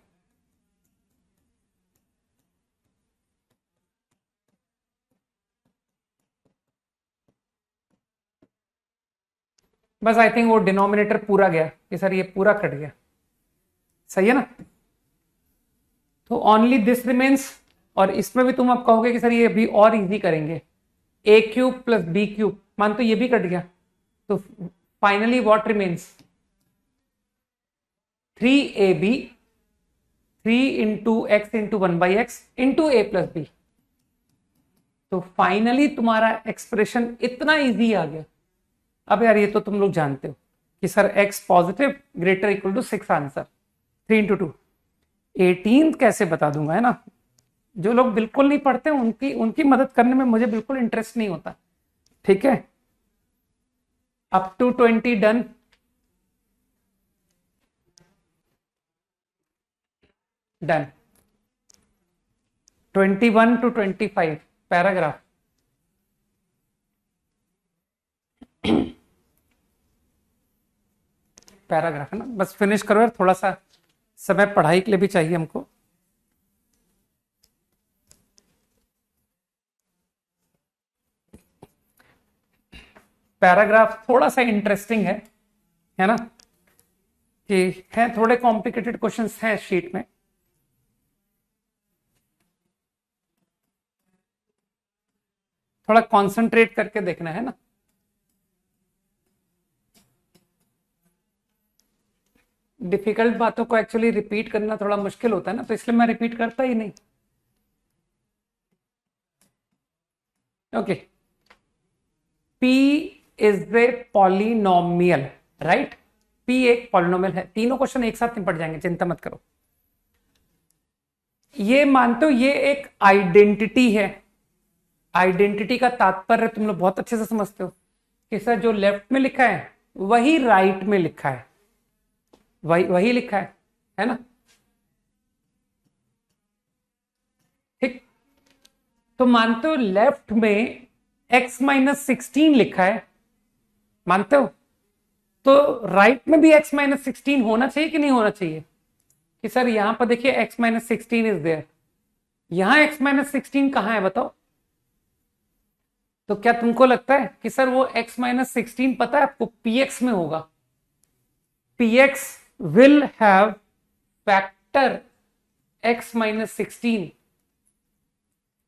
बस आई थिंक वो डिनोमिनेटर पूरा गया कि सर ये पूरा कट गया, सही है ना? तो ओनली दिस रिमेन्स, और इसमें भी तुम अब कहोगे कि सर ये भी और इजी करेंगे, a cube plus b cube, मान तो ये भी कट गया, तो finally what remains? 3ab 3 into x into 1/x into A plus B. तो फाइनली तुम्हारा एक्सप्रेशन इतना इजी आ गया। अब यार ये तो तुम लोग जानते हो कि sir x positive greater equal to 6 answer, 3 into 2 18 कैसे बता दूंगा, है ना? जो लोग बिल्कुल नहीं पढ़ते उनकी उनकी मदद करने में मुझे बिल्कुल इंटरेस्ट नहीं होता। ठीक है, अप टू 20 डन। डन। 21 टू 25 पैराग्राफ। पैराग्राफ है ना, बस फिनिश करो यार, थोड़ा सा समय पढ़ाई के लिए भी चाहिए हमको। पैराग्राफ थोड़ा सा इंटरेस्टिंग है ना, कि है थोड़े कॉम्प्लिकेटेड क्वेश्चंस हैं शीट में। थोड़ा कंसंट्रेट करके देखना है ना। डिफिकल्ट बातों को एक्चुअली रिपीट करना थोड़ा मुश्किल होता है ना, तो इसलिए मैं रिपीट करता ही नहीं। Okay, P is a polynomial, right? P एक पॉलिनोमियल है। तीनों क्वेश्चन एक साथ निपट जाएंगे, चिंता मत करो। ये मानते हो ये एक आइडेंटिटी है। आइडेंटिटी का तात्पर्य तुम लोग बहुत अच्छे से समझते हो कि सर जो लेफ्ट में लिखा है वही राइट में लिखा है, वही वही लिखा है ना? ठीक, तो मानते हो लेफ्ट में x माइनस 16 लिखा है, मानते हो? तो राइट में भी x माइनस 16 होना चाहिए कि नहीं होना चाहिए? कि सर यहां पर देखिए x माइनस 16 इज देयर, यहां x माइनस 16 कहां है बताओ? तो क्या तुमको लगता है कि सर वो x माइनस 16 पता है आपको px में होगा? px will have factor x minus 16।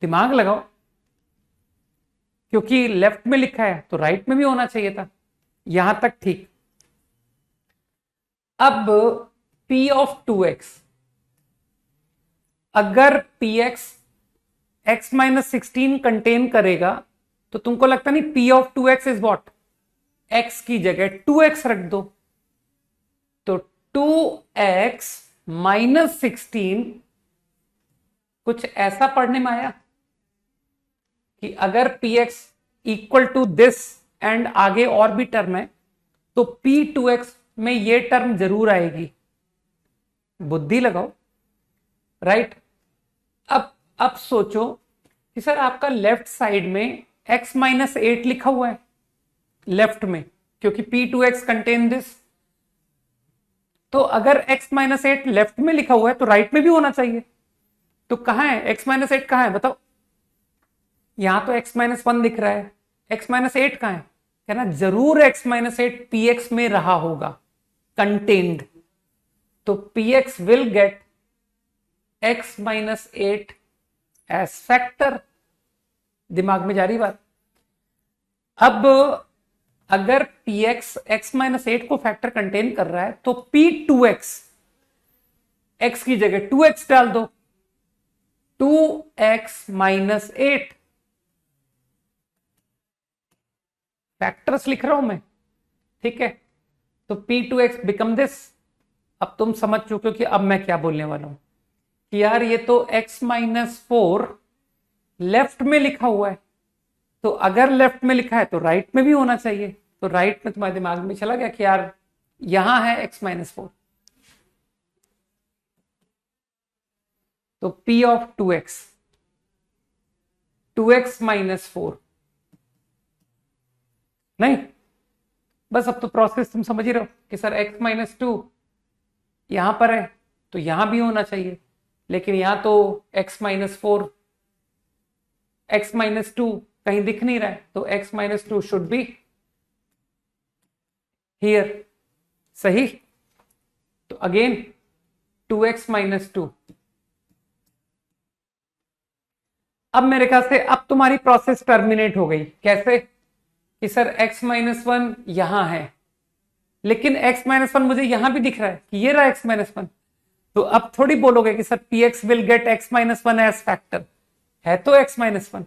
दिमाग लगाओ, क्योंकि लेफ्ट में लिखा है तो राइट में भी होना चाहिए था। यहां तक ठीक। अब p ऑफ 2x, अगर px x माइनस 16 कंटेन करेगा तो तुमको लगता नहीं p of 2x is what? x की जगह 2x रख दो, तो 2x माइनस 16 कुछ ऐसा पढ़ने में आया कि अगर px equal to this and आगे और भी टर्म है तो p2x में ये टर्म जरूर आएगी। बुद्धि लगाओ, राइट? अब सोचो कि सर आपका लेफ्ट साइड में x माइनस 8 लिखा हुआ है लेफ्ट में, क्योंकि p2x कंटेन दिस। तो अगर x माइनस 8 लेफ्ट में लिखा हुआ है तो राइट में भी होना चाहिए। तो कहां है x माइनस 8? कहां है बताओ? यहां तो x माइनस 1 दिख रहा है, x माइनस 8 कहां है? कहना जरूर x माइनस 8 px में रहा होगा, कंटेन्ड, तो px will get x minus 8 age factor. दिमाग में जा रही बात। अब अगर px x माइनस 8 को फैक्टर कंटेन कर रहा है तो p2x, x की जगह 2x डाल दो, 2x माइनस 8 फैक्टर्स लिख रहा हूं मैं, ठीक है। तो p2x बिकम दिस। अब तुम समझ चुके हो कि अब मैं क्या बोलने वाला हूं कि यार ये तो x माइनस 4 लेफ्ट में लिखा हुआ है, तो अगर लेफ्ट में लिखा है तो राइट में भी होना चाहिए। तो राइट में तुम्हारे दिमाग में चला गया कि यार यहां है x माइनस 4, तो p of 2x, 2x minus 4 नहीं। बस अब तो प्रोसेस तुम समझ ही रहो कि सर x माइनस 2 यहां पर है तो यहां भी होना चाहिए, लेकिन यहां तो x माइनस 4, x माइनस 2 कहीं दिख नहीं रहा है, तो x minus 2 should be here, सही। तो अगेन 2x माइनस 2। अब मेरे ख्याल से अब तुम्हारी प्रोसेस टर्मिनेट हो गई। कैसे कि सर x माइनस 1 यहां है, लेकिन x माइनस 1 मुझे यहां भी दिख रहा है कि ये रहा x माइनस 1। तो अब थोड़ी बोलोगे कि sir px will get x minus 1 age factor, है तो x माइनस 1।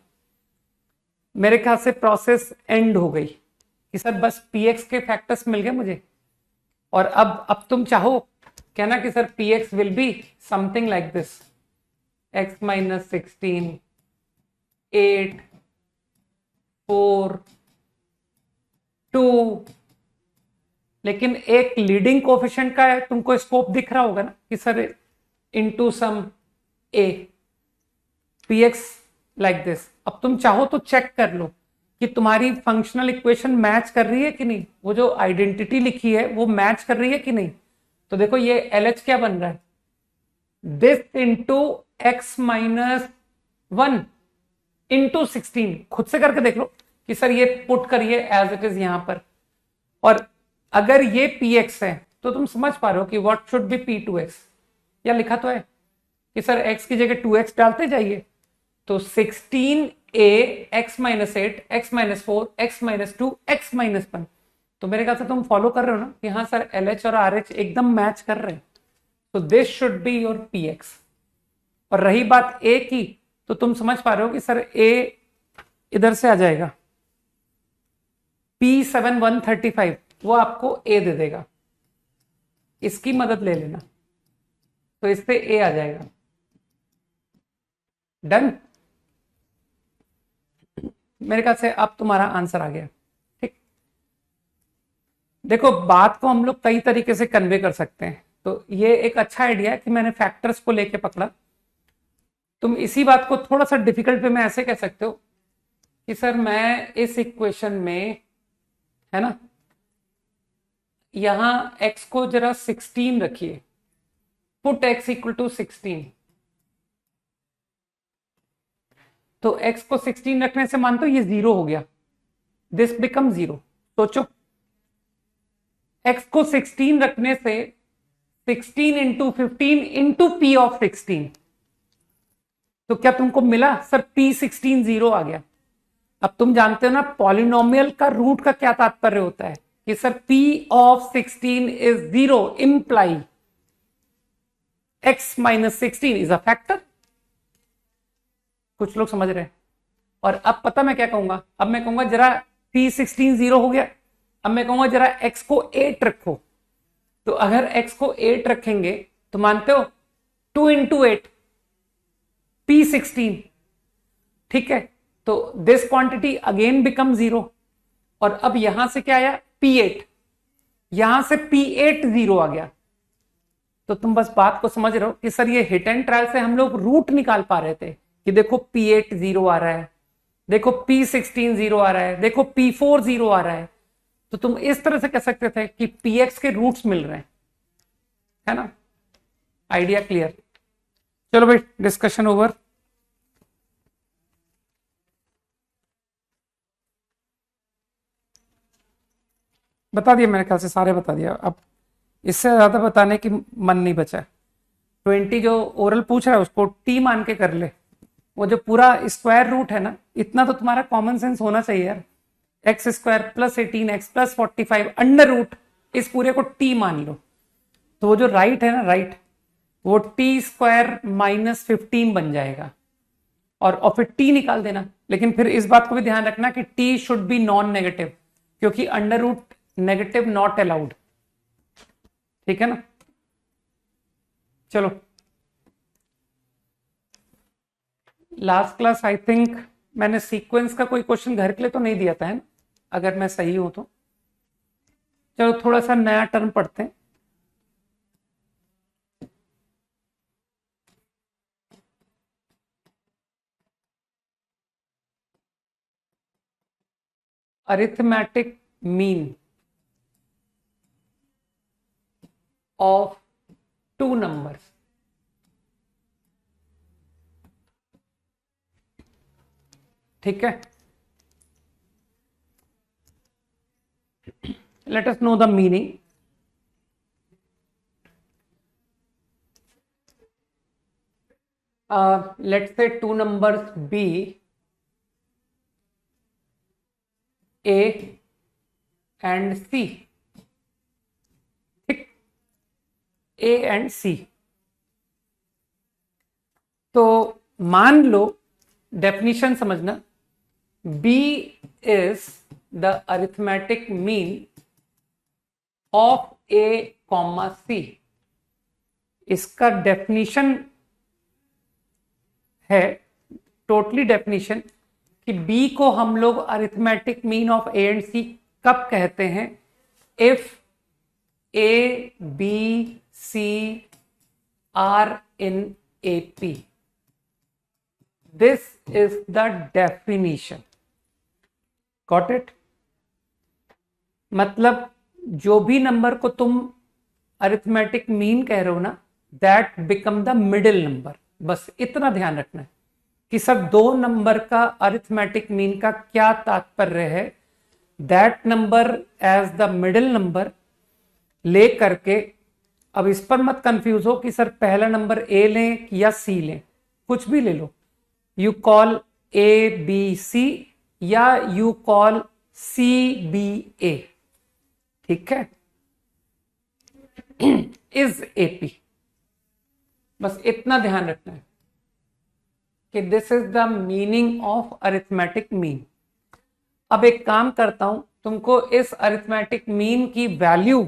मेरे ख्याल से प्रोसेस एंड हो गई कि सर बस px के फैक्टर्स मिल गए मुझे, और अब तुम चाहो कहना कि sir px will be something like this, x minus 16, 8, 4, 2। लेकिन एक लीडिंग कोफिशिएंट का है, तुमको स्कोप दिख रहा होगा ना कि sir into sum a, px like this. अब तुम चाहो तो चेक कर लो कि तुम्हारी फंक्शनल इक्वेशन मैच कर रही है कि नहीं, वो जो आइडेंटिटी लिखी है वो मैच कर रही है कि नहीं। तो देखो ये LH क्या बन रहा है, this into x minus 1 into 16। खुद से करके देख लो कि सर ये पुट करिए एज इट इज यहां पर, और अगर ये px है तो तुम समझ पा रहे हो कि व्हाट शुड बी p2x। या लिखा तो है कि सर x की जगह 2x डालते जाइए, तो 16a x minus 8, x minus 4, x minus 2, x minus 1। तो मेरे ख्याल से तुम फॉलो कर रहे हो ना कि हाँ सर LH और RH एकदम मैच कर रहे हैं, तो this should be your px। और रही बात a की, तो तुम समझ पा रहे हो कि सर a इधर से आ जाएगा, P7135 वो आपको a दे देगा, इसकी मदद ले लेना, तो इससे a आ जाएगा। डन। मेरे ख्याल से अब तुम्हारा आंसर आ गया, ठीक। देखो बात को हम लोग कई तरीके से कन्वे कर सकते हैं, तो ये एक अच्छा आइडिया है कि मैंने फैक्टर्स को लेके पकड़ा। तुम इसी बात को थोड़ा सा डिफिकल्ट वे में ऐसे कह सकते हो कि सर मैं इस इक्वेशन में, है ना, यहां x को जरा 16 रखिए, पुट x इक्वल टू 16। तो x को 16 रखने से मानते हो ये 0 हो गया, दिस बिकम 0। सोचो x को 16 रखने से 16 इंटू 15 इंटू p ऑफ 16, तो क्या तुमको मिला सर p16 0 आ गया। अब तुम जानते हो ना पॉलिनोमियल का रूट का क्या तात्पर्य होता है कि sir p of 16 is 0 imply x minus 16 is a factor. कुछ लोग समझ रहे हैं। और अब पता मैं क्या कहूंगा, अब मैं कहूंगा जरा p16 0 हो गया, अब मैं कहूंगा जरा x को 8 रखो। तो अगर x को 8 रखेंगे तो मानते हो 2 इंटू 8 p16, ठीक है। तो दिस क्वांटिटी अगेन बिकम 0, और अब यहां से क्या आया p8, यहां से p8 0 आ गया। तो तुम बस बात को समझ रहे हो कि सर ये हिट एंड ट्रायल से हम लोग रूट निकाल पा रहे थे कि देखो p8 0 आ रहा है, देखो p16 0 आ रहा है, देखो p4 0 आ रहा है। तो तुम इस तरह से कह सकते थे कि px के रूट्स मिल रहे हैं, है ना। Idea clear. चलो भाई डिस्कशन ओवर। बता दिया मेरे ख्याल से, सारे बता दिया। अब इससे ज्यादा बताने की मन नहीं बचा। 20 जो ओरल पूछ रहा है उसको टी मान के कर ले। वो जो पूरा स्क्वायर रूट है ना, इतना तो तुम्हारा कॉमन सेंस होना चाहिए यार। X square plus 18x plus 45 under root, इस पूरे को टी मान लो। तो वो जो राइट है ना, राइट, वो टी स्क्वायर माइनस 15 बन जाएगा। और फिर टी निकाल देना। लेकिन फिर इस बात को भी ध्यान रखना कि t should be non negative, क्योंकि under root negative not allowed. ठीक है ना? चलो, लास्ट क्लास आई थिंक मैंने सीक्वेंस का कोई क्वेश्चन घर के लिए तो नहीं दिया था, है ना? अगर मैं सही हूं तो। चलो थोड़ा सा नया टर्म पढ़ते हैं। Arithmetic mean of two numbers. ठीक है, let us know the meaning. Let's say two numbers b, a and c. ठीक, a and c। तो मान लो, डेफिनेशन समझना, b is the arithmetic mean of a comma c। इसका डेफिनेशन है, टोटली डेफिनेशन, कि b को हम लोग arithmetic mean of a and c कब कहते हैं? If a b c are in AP। This is the definition. Got it? मतलब जो भी नंबर को तुम अरिथमेटिक मीन कह रहे हो ना, that become the middle number. बस इतना ध्यान रखना है कि सर दो नंबर का अरिथमेटिक मीन का क्या तात्पर्य है। That number as the middle number ले करके, अब इस पर मत कंफ्यूज हो कि सर पहला नंबर ए लें या सी लें, कुछ भी ले लो। You call a b c या you call c b a. ठीक है? Is AP. बस इतना ध्यान रखना है कि this is the meaning of arithmetic mean. अब एक काम करता हूं, तुमको इस अरिथमेटिक मीन की value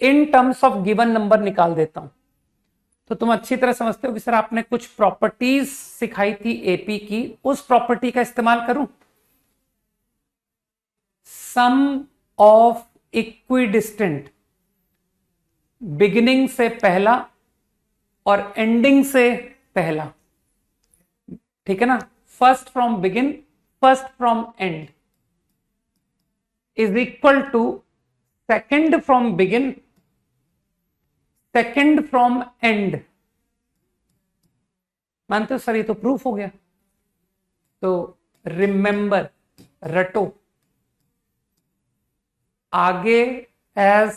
in terms of given number निकाल देता हूं। तो तुम अच्छी तरह समझते हो कि सर आपने कुछ प्रॉपर्टीज सिखाई थी एपी की, उस प्रॉपर्टी का इस्तेमाल करूं। सम ऑफ इक्विडिस्टेंट, बिगिनिंग से पहला और एंडिंग से पहला। ठीक है ना? First from begin, first from end is equal to second from begin, second from end. मानते हो सर ये तो प्रूफ हो गया? तो रिमेंबर, रटो, आगे एज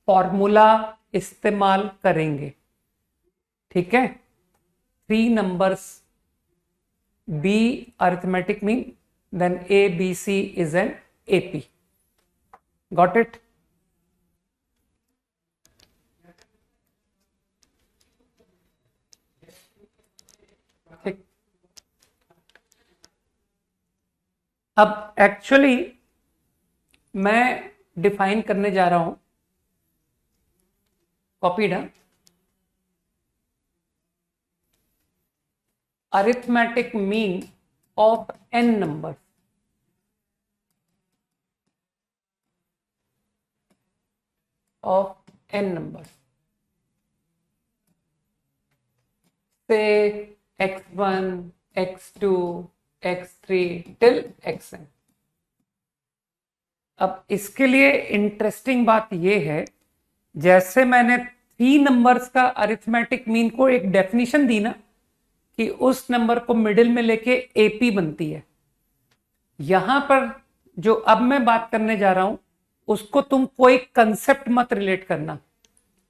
फॉर्मूला इस्तेमाल करेंगे। ठीक है? 3 numbers b arithmetic mean, then a b c is an AP। got it? ठीक। अब एक्चुअली मैं डिफाइन करने जा रहा हूं, कॉपीड है, arithmetic mean of n numbers। of n numbers, say x1 x2 x3 till xn। अब इसके लिए इंटरेस्टिंग बात यह है, जैसे मैंने 3 नंबर्स का अरिथमेटिक मीन को एक डेफिनेशन दी ना, कि उस नंबर को मिडिल में लेके एपी बनती है। यहां पर जो अब मैं बात करने जा रहा हूं, उसको तुम कोई कंसेप्ट मत रिलेट करना।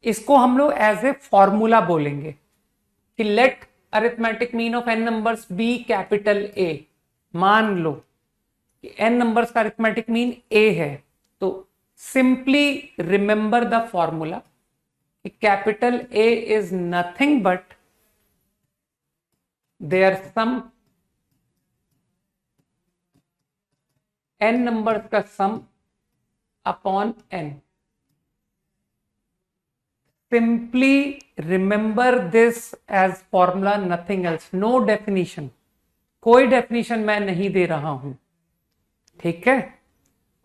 इसको हम लोग एज ए फॉर्मूला बोलेंगे कि let arithmetic mean of n numbers be capital A. मान लो कि एन नंबर्स का अरिथमेटिक मीन ए है, तो सिंपली रिमेंबर द फॉर्मूला कि capital A is nothing but their sum, n numbers का sum upon n. Simply remember this as formula, nothing else. No definition. कोई डेफिनेशन मैं नहीं दे रहा हूं, ठीक है।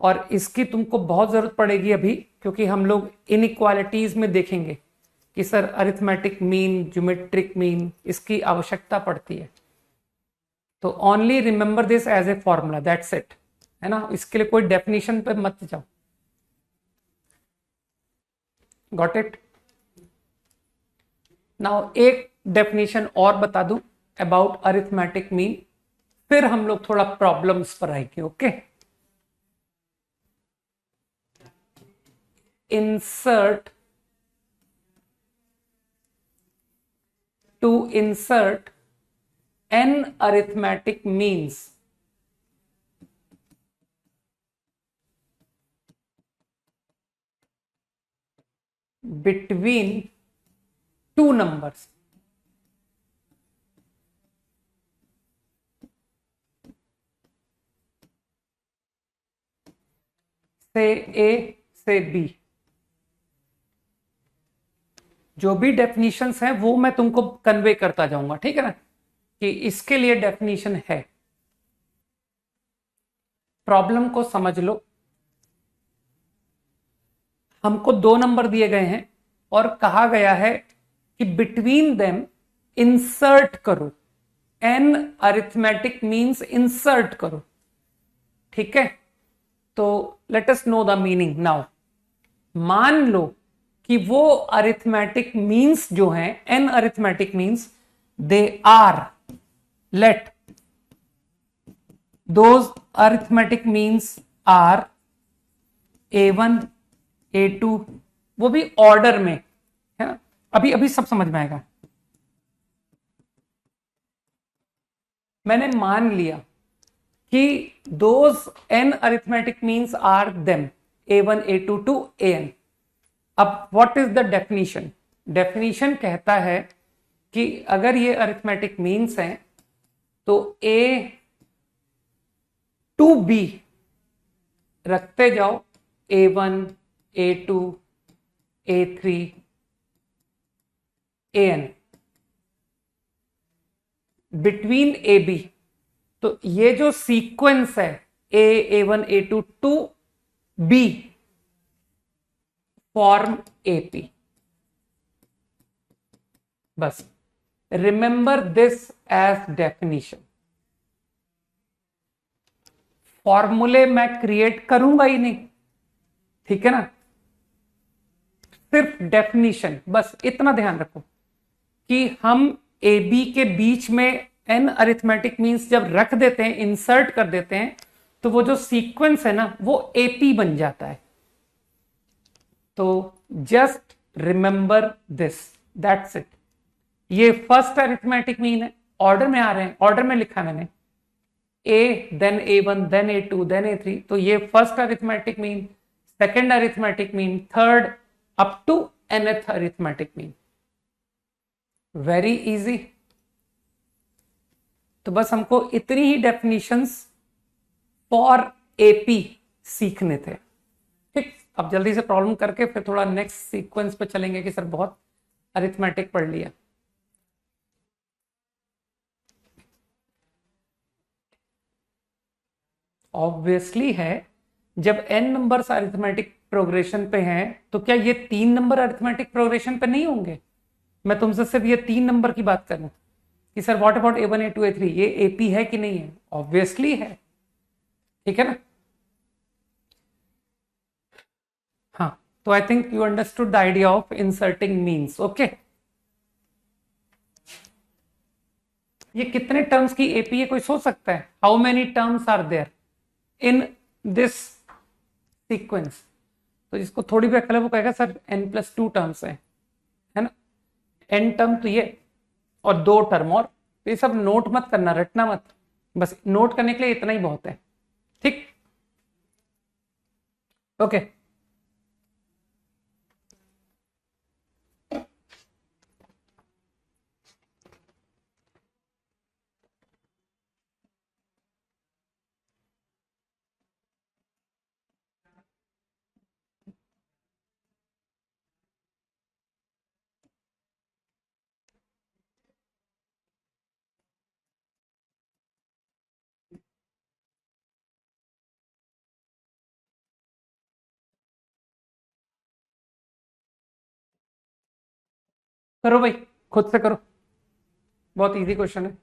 और इसकी तुमको बहुत जरूरत पड़ेगी अभी, क्योंकि हम लोग इनइक्वालिटीज में देखेंगे कि sir arithmetic mean, geometric mean, इसकी आवश्यकता पड़ती है। तो only remember this as a formula, that's it, है ना। इसके लिए कोई डेफिनेशन पे मत जाओ। Got it. नाउ एक डेफिनेशन और बता दूं अबाउट अरिथमेटिक मीन, फिर हम लोग थोड़ा प्रॉब्लम्स पर आएंगे। Okay, insert, to insert an arithmetic means between two numbers, से A से B। जो भी डेफिनेशंस हैं वो मैं तुमको कन्वे करता जाऊंगा, ठीक है ना, कि इसके लिए डेफिनेशन है। प्रॉब्लम को समझ लो। हमको दो नंबर दिए गए हैं और कहा गया है कि बिटवीन देम इंसर्ट करो, एन अरिथमेटिक मीन्स इंसर्ट करो, ठीक है। तो let us know the meaning now. मान लो कि वो अरिथमेटिक मीन्स जो हैं, an arithmetic means, they are, let those arithmetic means are A1 A2, वो भी ऑर्डर में, है ना। अभी अभी सब समझ में आएगा। मैंने मान लिया कि those an arithmetic means are them A1 A2 to AN। अब what is the definition? Definition कहता है कि अगर ये अरिथमेटिक मीन्स हैं तो A to B रखते जाओ, A1 A2 A3 AN, between AB। तो ये जो सीक्वेंस है A A1 A2 to B form AP। बस रिमेंबर दिस एज डेफिनेशन। फॉर्मूले मैं क्रिएट करूंगा ही नहीं, ठीक है ना, सिर्फ डेफिनेशन। बस इतना ध्यान रखो कि हम ए बी के बीच में एन अरिथमेटिक मीन्स जब रख देते हैं, इंसर्ट कर देते हैं, तो वो जो सीक्वेंस है ना वो एपी बन जाता है। तो just remember this, that's it. ये फर्स्ट अरिथमेटिक मीन है, ऑर्डर में आ रहे हैं, ऑर्डर में लिखा मैंने, A then A1 then A2 then A3। तो ये first arithmetic mean, second arithmetic mean, third up to nth arithmetic mean. Very easy. तो बस हमको इतनी ही डेफिनेशंस फॉर एपी सीखने थे, ठीक। अब जल्दी से प्रॉब्लम करके फिर थोड़ा नेक्स्ट सीक्वेंस पे चलेंगे कि सर बहुत अरिथमेटिक पढ़ लिया। ऑब्वियसली है, जब n नंबर्स अरिथमेटिक प्रोग्रेशन पे हैं तो क्या ये 3 नंबर अरिथमेटिक प्रोग्रेशन पे नहीं होंगे? मैं तुमसे सिर्फ ये 3 नंबर की बात करूं कि sir what about A1 A2 A3, ये एपी है कि नहीं है? ऑब्वियसली है, ठीक है ना। हाँ, तो I think you understood the idea of inserting means. Okay, ये कितने टर्म्स की एपी है कोई सोच सकता है? How many terms are there in this sequence? तो जिसको थोड़ी भी अकल है वो कहेगा सर n+2 टर्म्स है ना, n टर्म तो ये और 2 टर्म और, तो ये सब नोट मत करना, रटना मत, बस नोट करने के लिए इतना ही बहुत है। ठीक, ओके। करो भाई, खुद से करो, बहुत इजी क्वेश्चन है।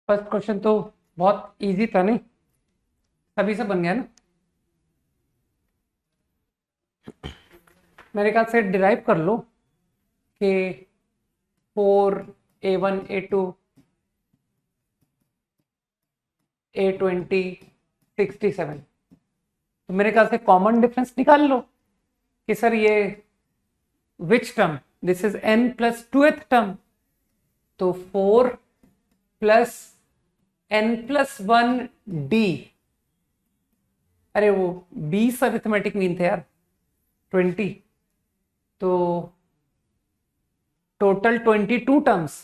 फर्स्ट क्वेश्चन तो बहुत इजी था नहीं, सभी से बन गया ना। मेरे ख्याल से डिराइव कर लो कि 4 A1 A2 A20 67, तो मेरे ख्याल से कॉमन डिफरेंस निकाल लो कि सर ये which term, this is n+2th term, तो 4 प्लस n+1 d, अरे वो 20 अरिथमेटिक मीन थे यार, 20, तो टोटल 22 टर्म्स,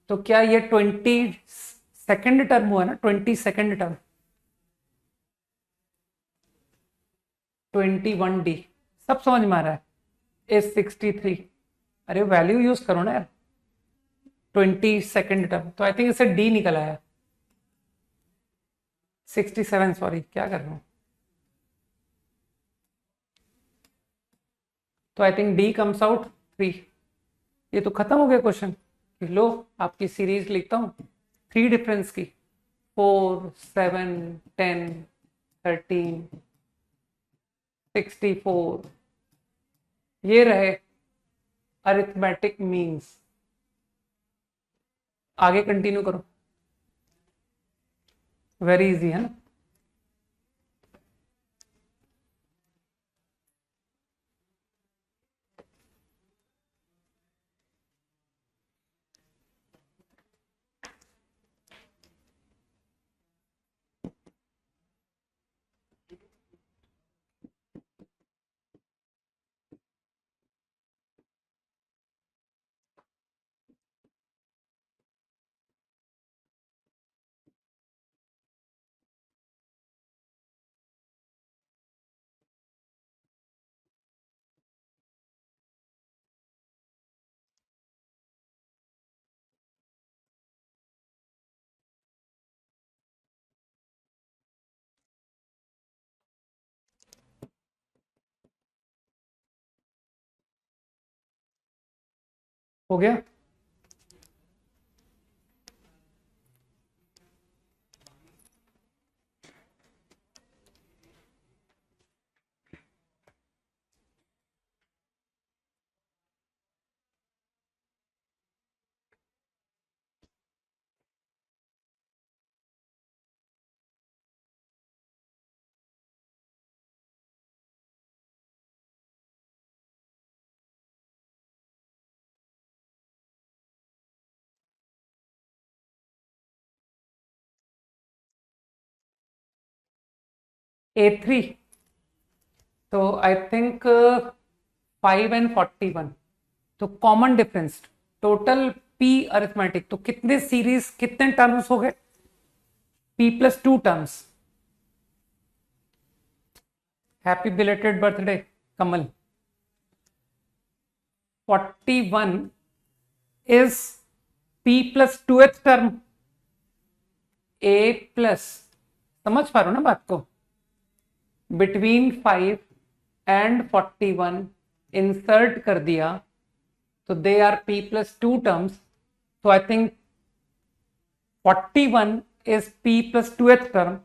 तो क्या ये 22nd टर्म हुआ ना, 22nd टर्म, 21d, सब समझ में आ रहा है, इज 63, अरे वैल्यू यूज करो ना यार, 22nd टर्म, तो आई थिंक इससे डी निकल आया, 67, सॉरी क्या कर रहा हूं, तो I think D comes out 3। ये तो खत्म हो गया क्वेश्चन, लो आपकी सीरीज लिखता हूं 3 डिफरेंस की, 4 7 10 13 64, ये रहे अरिथमेटिक मीन्स। आगे कंटिन्यू करो, वेरी इजी है ना। हो गया, A3, तो आई थिंक 5 and 41, तो common difference total P arithmetic, तो कितने सीरीज कितने टर्म्स हो गए? p plus 2 terms. Happy belated birthday Kamal. 41 is p plus 2th term a plus, समझ पा रहे हो ना बात को? बिटवीन 5 एंड 41 इंसर्ट कर दिया तो they are p plus 2 terms. तो I think 41 is p plus 2th term,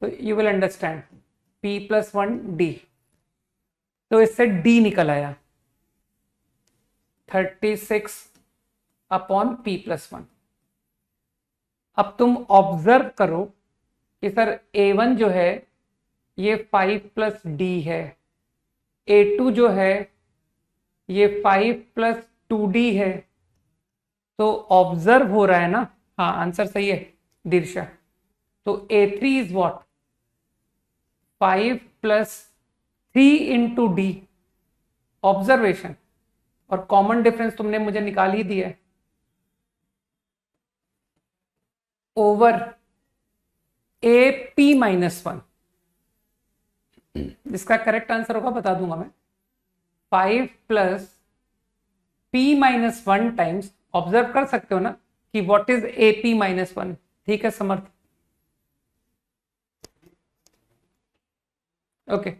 तो you will understand p plus 1 d, तो इससे d निकल आया 36 अपॉन p plus 1। अब तुम ऑब्जर्व करो कि सर a1 जो है ये 5 प्लस d है, a2 जो है ये 5 प्लस 2d है, तो ऑब्जर्व हो रहा है ना? हाँ आंसर सही है दीर्षा। तो a3 is what? 5 plus 3 into D, observation, और कॉमन डिफरेंस तुमने मुझे निकाल ही दिया है, ओवर ए पी माइनस 1। जिसका करेक्ट आंसर होगा बता दूंगा मैं, 5 plus p minus 1 times, observe कर सकते हो ना कि what is a p minus 1। ठीक है समर्थ? Okay,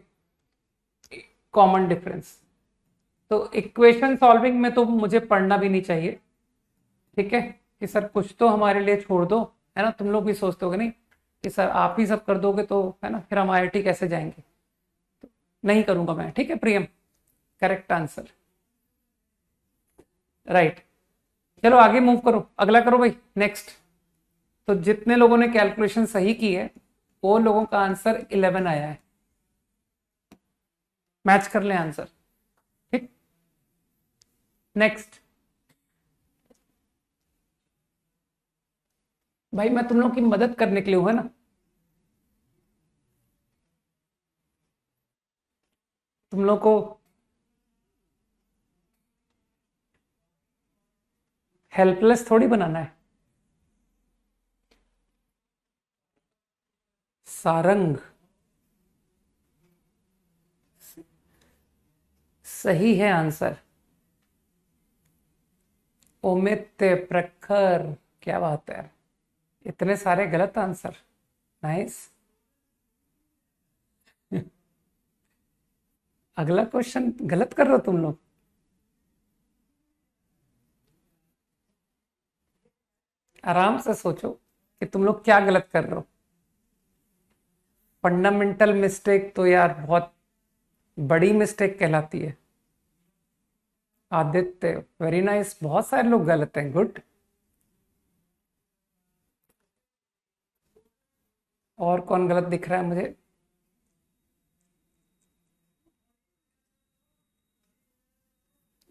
common difference. तो इक्वेशन सॉल्विंग में तो मुझे पढ़ना भी नहीं चाहिए, ठीक है, कि सर कुछ तो हमारे लिए छोड़ दो, है ना? तुम लोग भी सोचते होगे नहीं कि सर आप ही सब कर दोगे तो, है ना, फिर हम IIT कैसे जाएंगे? तो नहीं करूंगा मैं, ठीक है प्रियम? Correct answer, right. चलो आगे मूव करो, अगला करो भाई, नेक्स्ट। तो जितने लोगों ने कैलकुलेशन सही की है वो लोगों का आंसर 11 आया है। मैच कर ले आंसर, ठीक? नेक्स्ट भाई, मैं तुम लोग की मदद करने के लिए हूं, है ना? तुम लोग को हेल्पलेस थोड़ी बनाना है। सारंग सही है आंसर। ओमित, प्रखर, क्या बात है, इतने सारे गलत आंसर, नाइस। अगला क्वेश्चन गलत कर रहे हो तुम लोग। आराम से सोचो कि तुम लोग क्या गलत कर रहे हो। फंडामेंटल मिस्टेक तो यार बहुत बड़ी मिस्टेक कहलाती है। आदित्य, वेरी नाइस, बहुत सारे लोग गलत हैं, गुड। और कौन गलत दिख रहा है मुझे?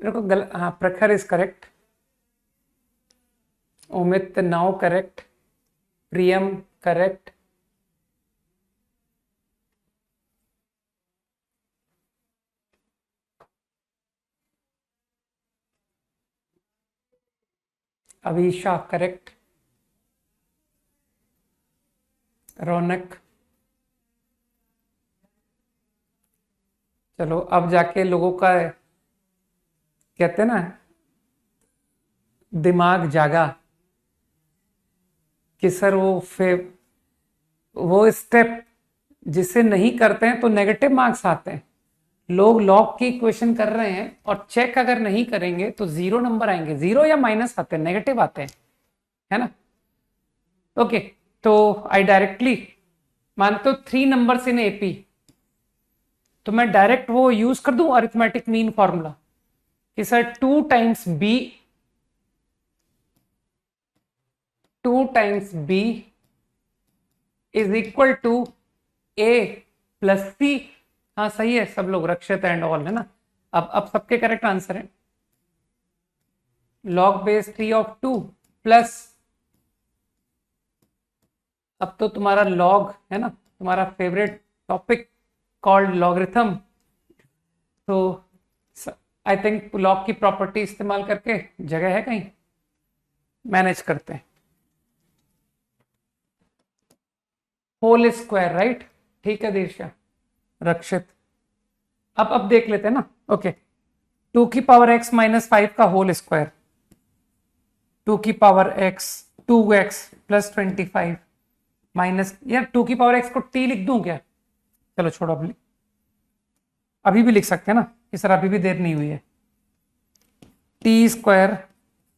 मेरे को गलत, हाँ, Prakhar is correct, Umit now correct, Priyam correct, Avisha correct, Raunak. चलो अब जाके लोगों का, कहते हैं ना, दिमाग जागा कि सर वो स्टेप जिसे नहीं करते हैं तो नेगेटिव मार्क्स आते हैं। लोग लॉग की इक्वेशन कर रहे हैं और चेक अगर नहीं करेंगे तो 0 नंबर आएंगे, 0 या माइनस आते हैं, नेगेटिव आते हैं, है ना? ओके, तो आई डायरेक्टली मानते हो 3 नंबर्स इन एपी, तो मैं डायरेक्ट वो यूज कर दूं अरिथमेटिक मीन फॉर्मूला कि sir 2 times b is equal to a plus c. हाँ सही है, सब लोग रक्षित एंड ऑल, है ना? अब सबके करेक्ट आंसर है। लॉग बेस 3 ऑफ 2 प्लस, अब तो तुम्हारा लॉग है ना, तुम्हारा फेवरेट टॉपिक कॉल्ड लॉगरिथम, तो आई थिंक लॉग की प्रॉपर्टी इस्तेमाल करके जगह है कहीं, मैनेज करते हैं। होल स्क्वायर, राइट, ठीक है दीर्षा, रक्षित। अब देख लेते हैं ना। ओके, 2 की पावर x-5 का होल स्क्वायर, 2 की पावर x, 2x+25 माइनस, यार 2 की पावर x को t लिख दूं क्या? चलो छोड़ो, अभी भी लिख सकते हैं ना कि सर अभी भी देर नहीं हुई है। t²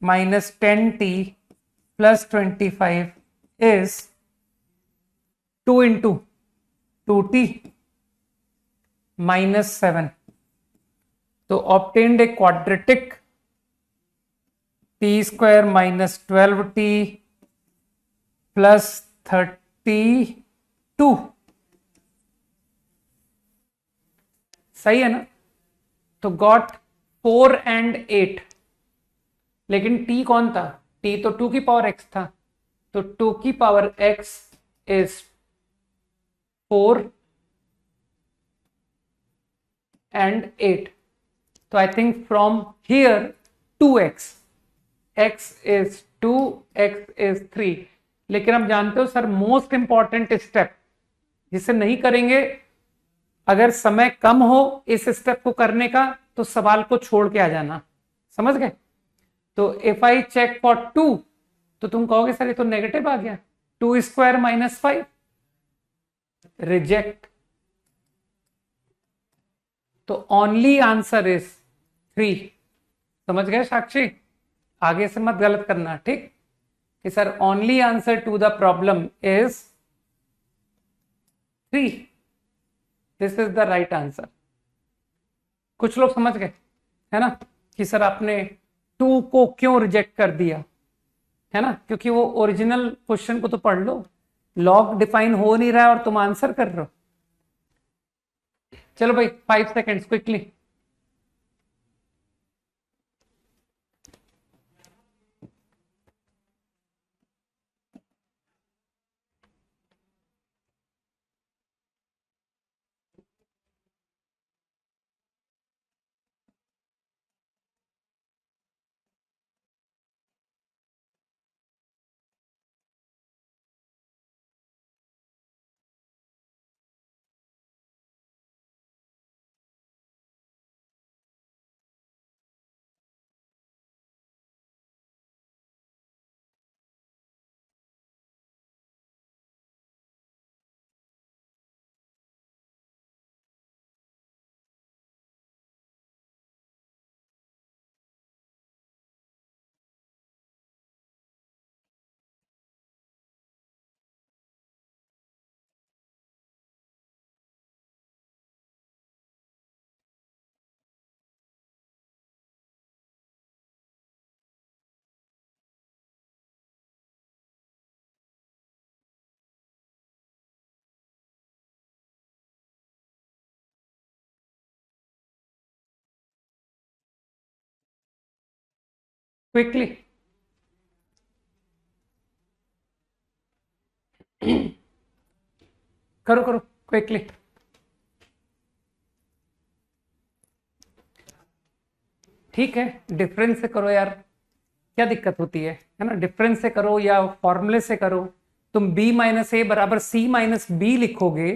minus 10t+25 is 2 × 2t -7। तो obtained a quadratic t² minus 12t +32, सही है ना? तो गॉट 4 and 8, लेकिन t कौन था? t तो 2 की पावर x था, तो 2 की पावर x इज 4 and 8। तो I think from here 2x, x is 2, x is 3। लेकिन आप जानते हो सर, मोस्ट इंपॉर्टेंट स्टेप जिसे नहीं करेंगे, अगर समय कम हो इस स्टेप को करने का, तो सवाल को छोड़ के आ जाना, समझ गए? तो इफ आई चेक फॉर 2, तो तुम कहोगे सर ये तो नेगेटिव आ गया, 2² -5, रिजेक्ट। तो ओनली आंसर इज 3। समझ गए साक्षी? आगे से मत गलत करना, ठीक? कि sir only answer to the problem is 3, this is the right answer. कुछ लोग समझ गए है ना कि सर आपने 2 को क्यों रिजेक्ट कर दिया, है ना? क्योंकि वो ओरिजिनल क्वेश्चन को तो पढ़ लो, लॉग डिफाइन हो नहीं रहा है और तुम आंसर कर रहे हो। चलो भाई 5 सेकेंड्स क्विकली। क्विकली करो करो क्विकली। ठीक है, डिफरेंस से करो यार, क्या दिक्कत होती है ना? डिफरेंस से करो या फॉर्मूले से करो। तुम b-a = c-b लिखोगे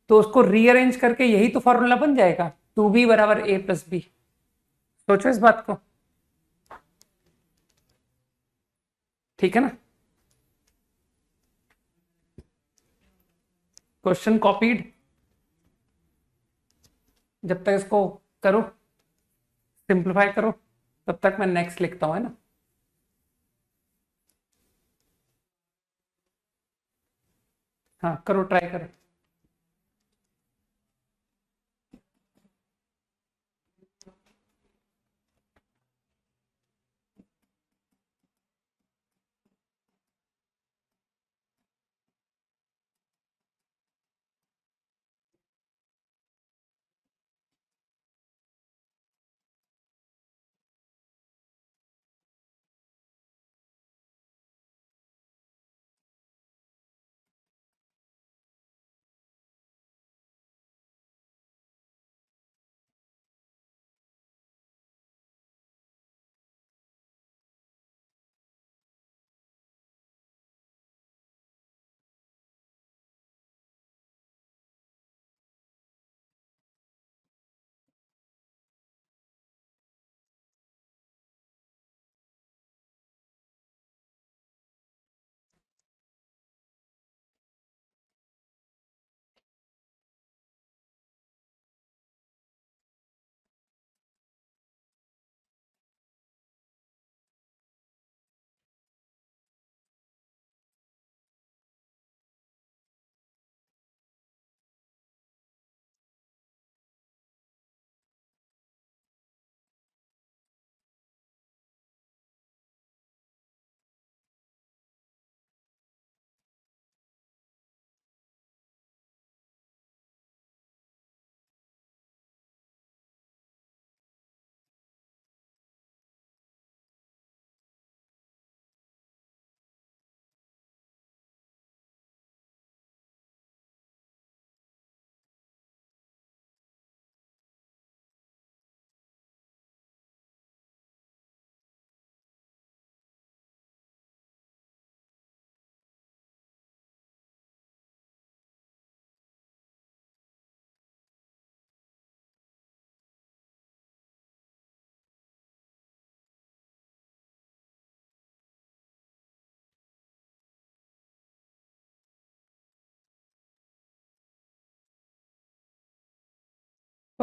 तो उसको रीअरेंज करके यही तो फॉर्मूला बन जाएगा, 2b = a+b। सोचो इस बात को, ठीक है ना? क्वेश्चन कॉपीड, जब तक इसको करो, सिंप्लीफाई करो, तब तक मैं नेक्स्ट लिखता हूं, है ना? हाँ करो, ट्राई करो।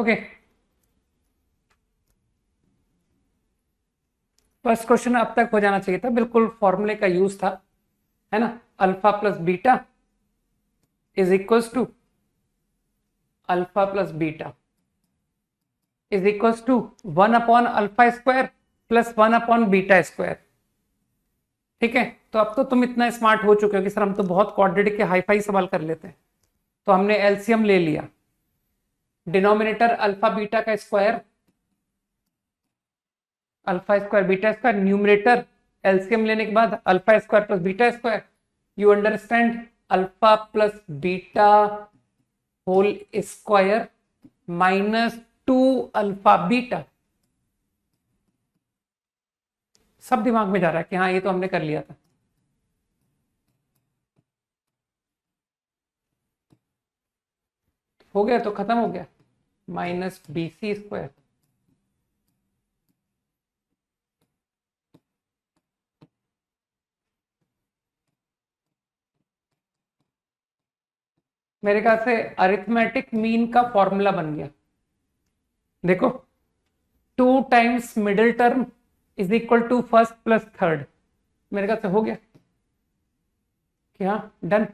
ओके, फर्स्ट क्वेश्चन अब तक हो जाना चाहिए था, बिल्कुल फॉर्मूले का यूज था, है ना। Alpha plus beta is equal to alpha plus beta is equal to 1 upon alpha square plus 1 upon beta square. ठीक है, तो अब तो तुम इतना स्मार्ट हो चुके हो कि सर हम तो बहुत क्वाड्रेटिक के हाईफाई सवाल कर लेते हैं। तो हमने एलसीएम ले लिया, डिनोमिनेटर अल्फा बीटा का square, alpha square beta square, numerator LCM लेने के बाद alpha square plus beta square. You understand, alpha plus beta whole square -2 alpha beta. सब दिमाग में जा रहा है कि हाँ ये तो हमने कर लिया था। हो गया तो खत्म हो गया, -BC²। मेरे ख्याल से अरिथमेटिक मीन का फॉर्मूला बन गया। देखो, 2 times middle term is equal to first plus third. मेरे ख्याल से हो गया कि हाँ done,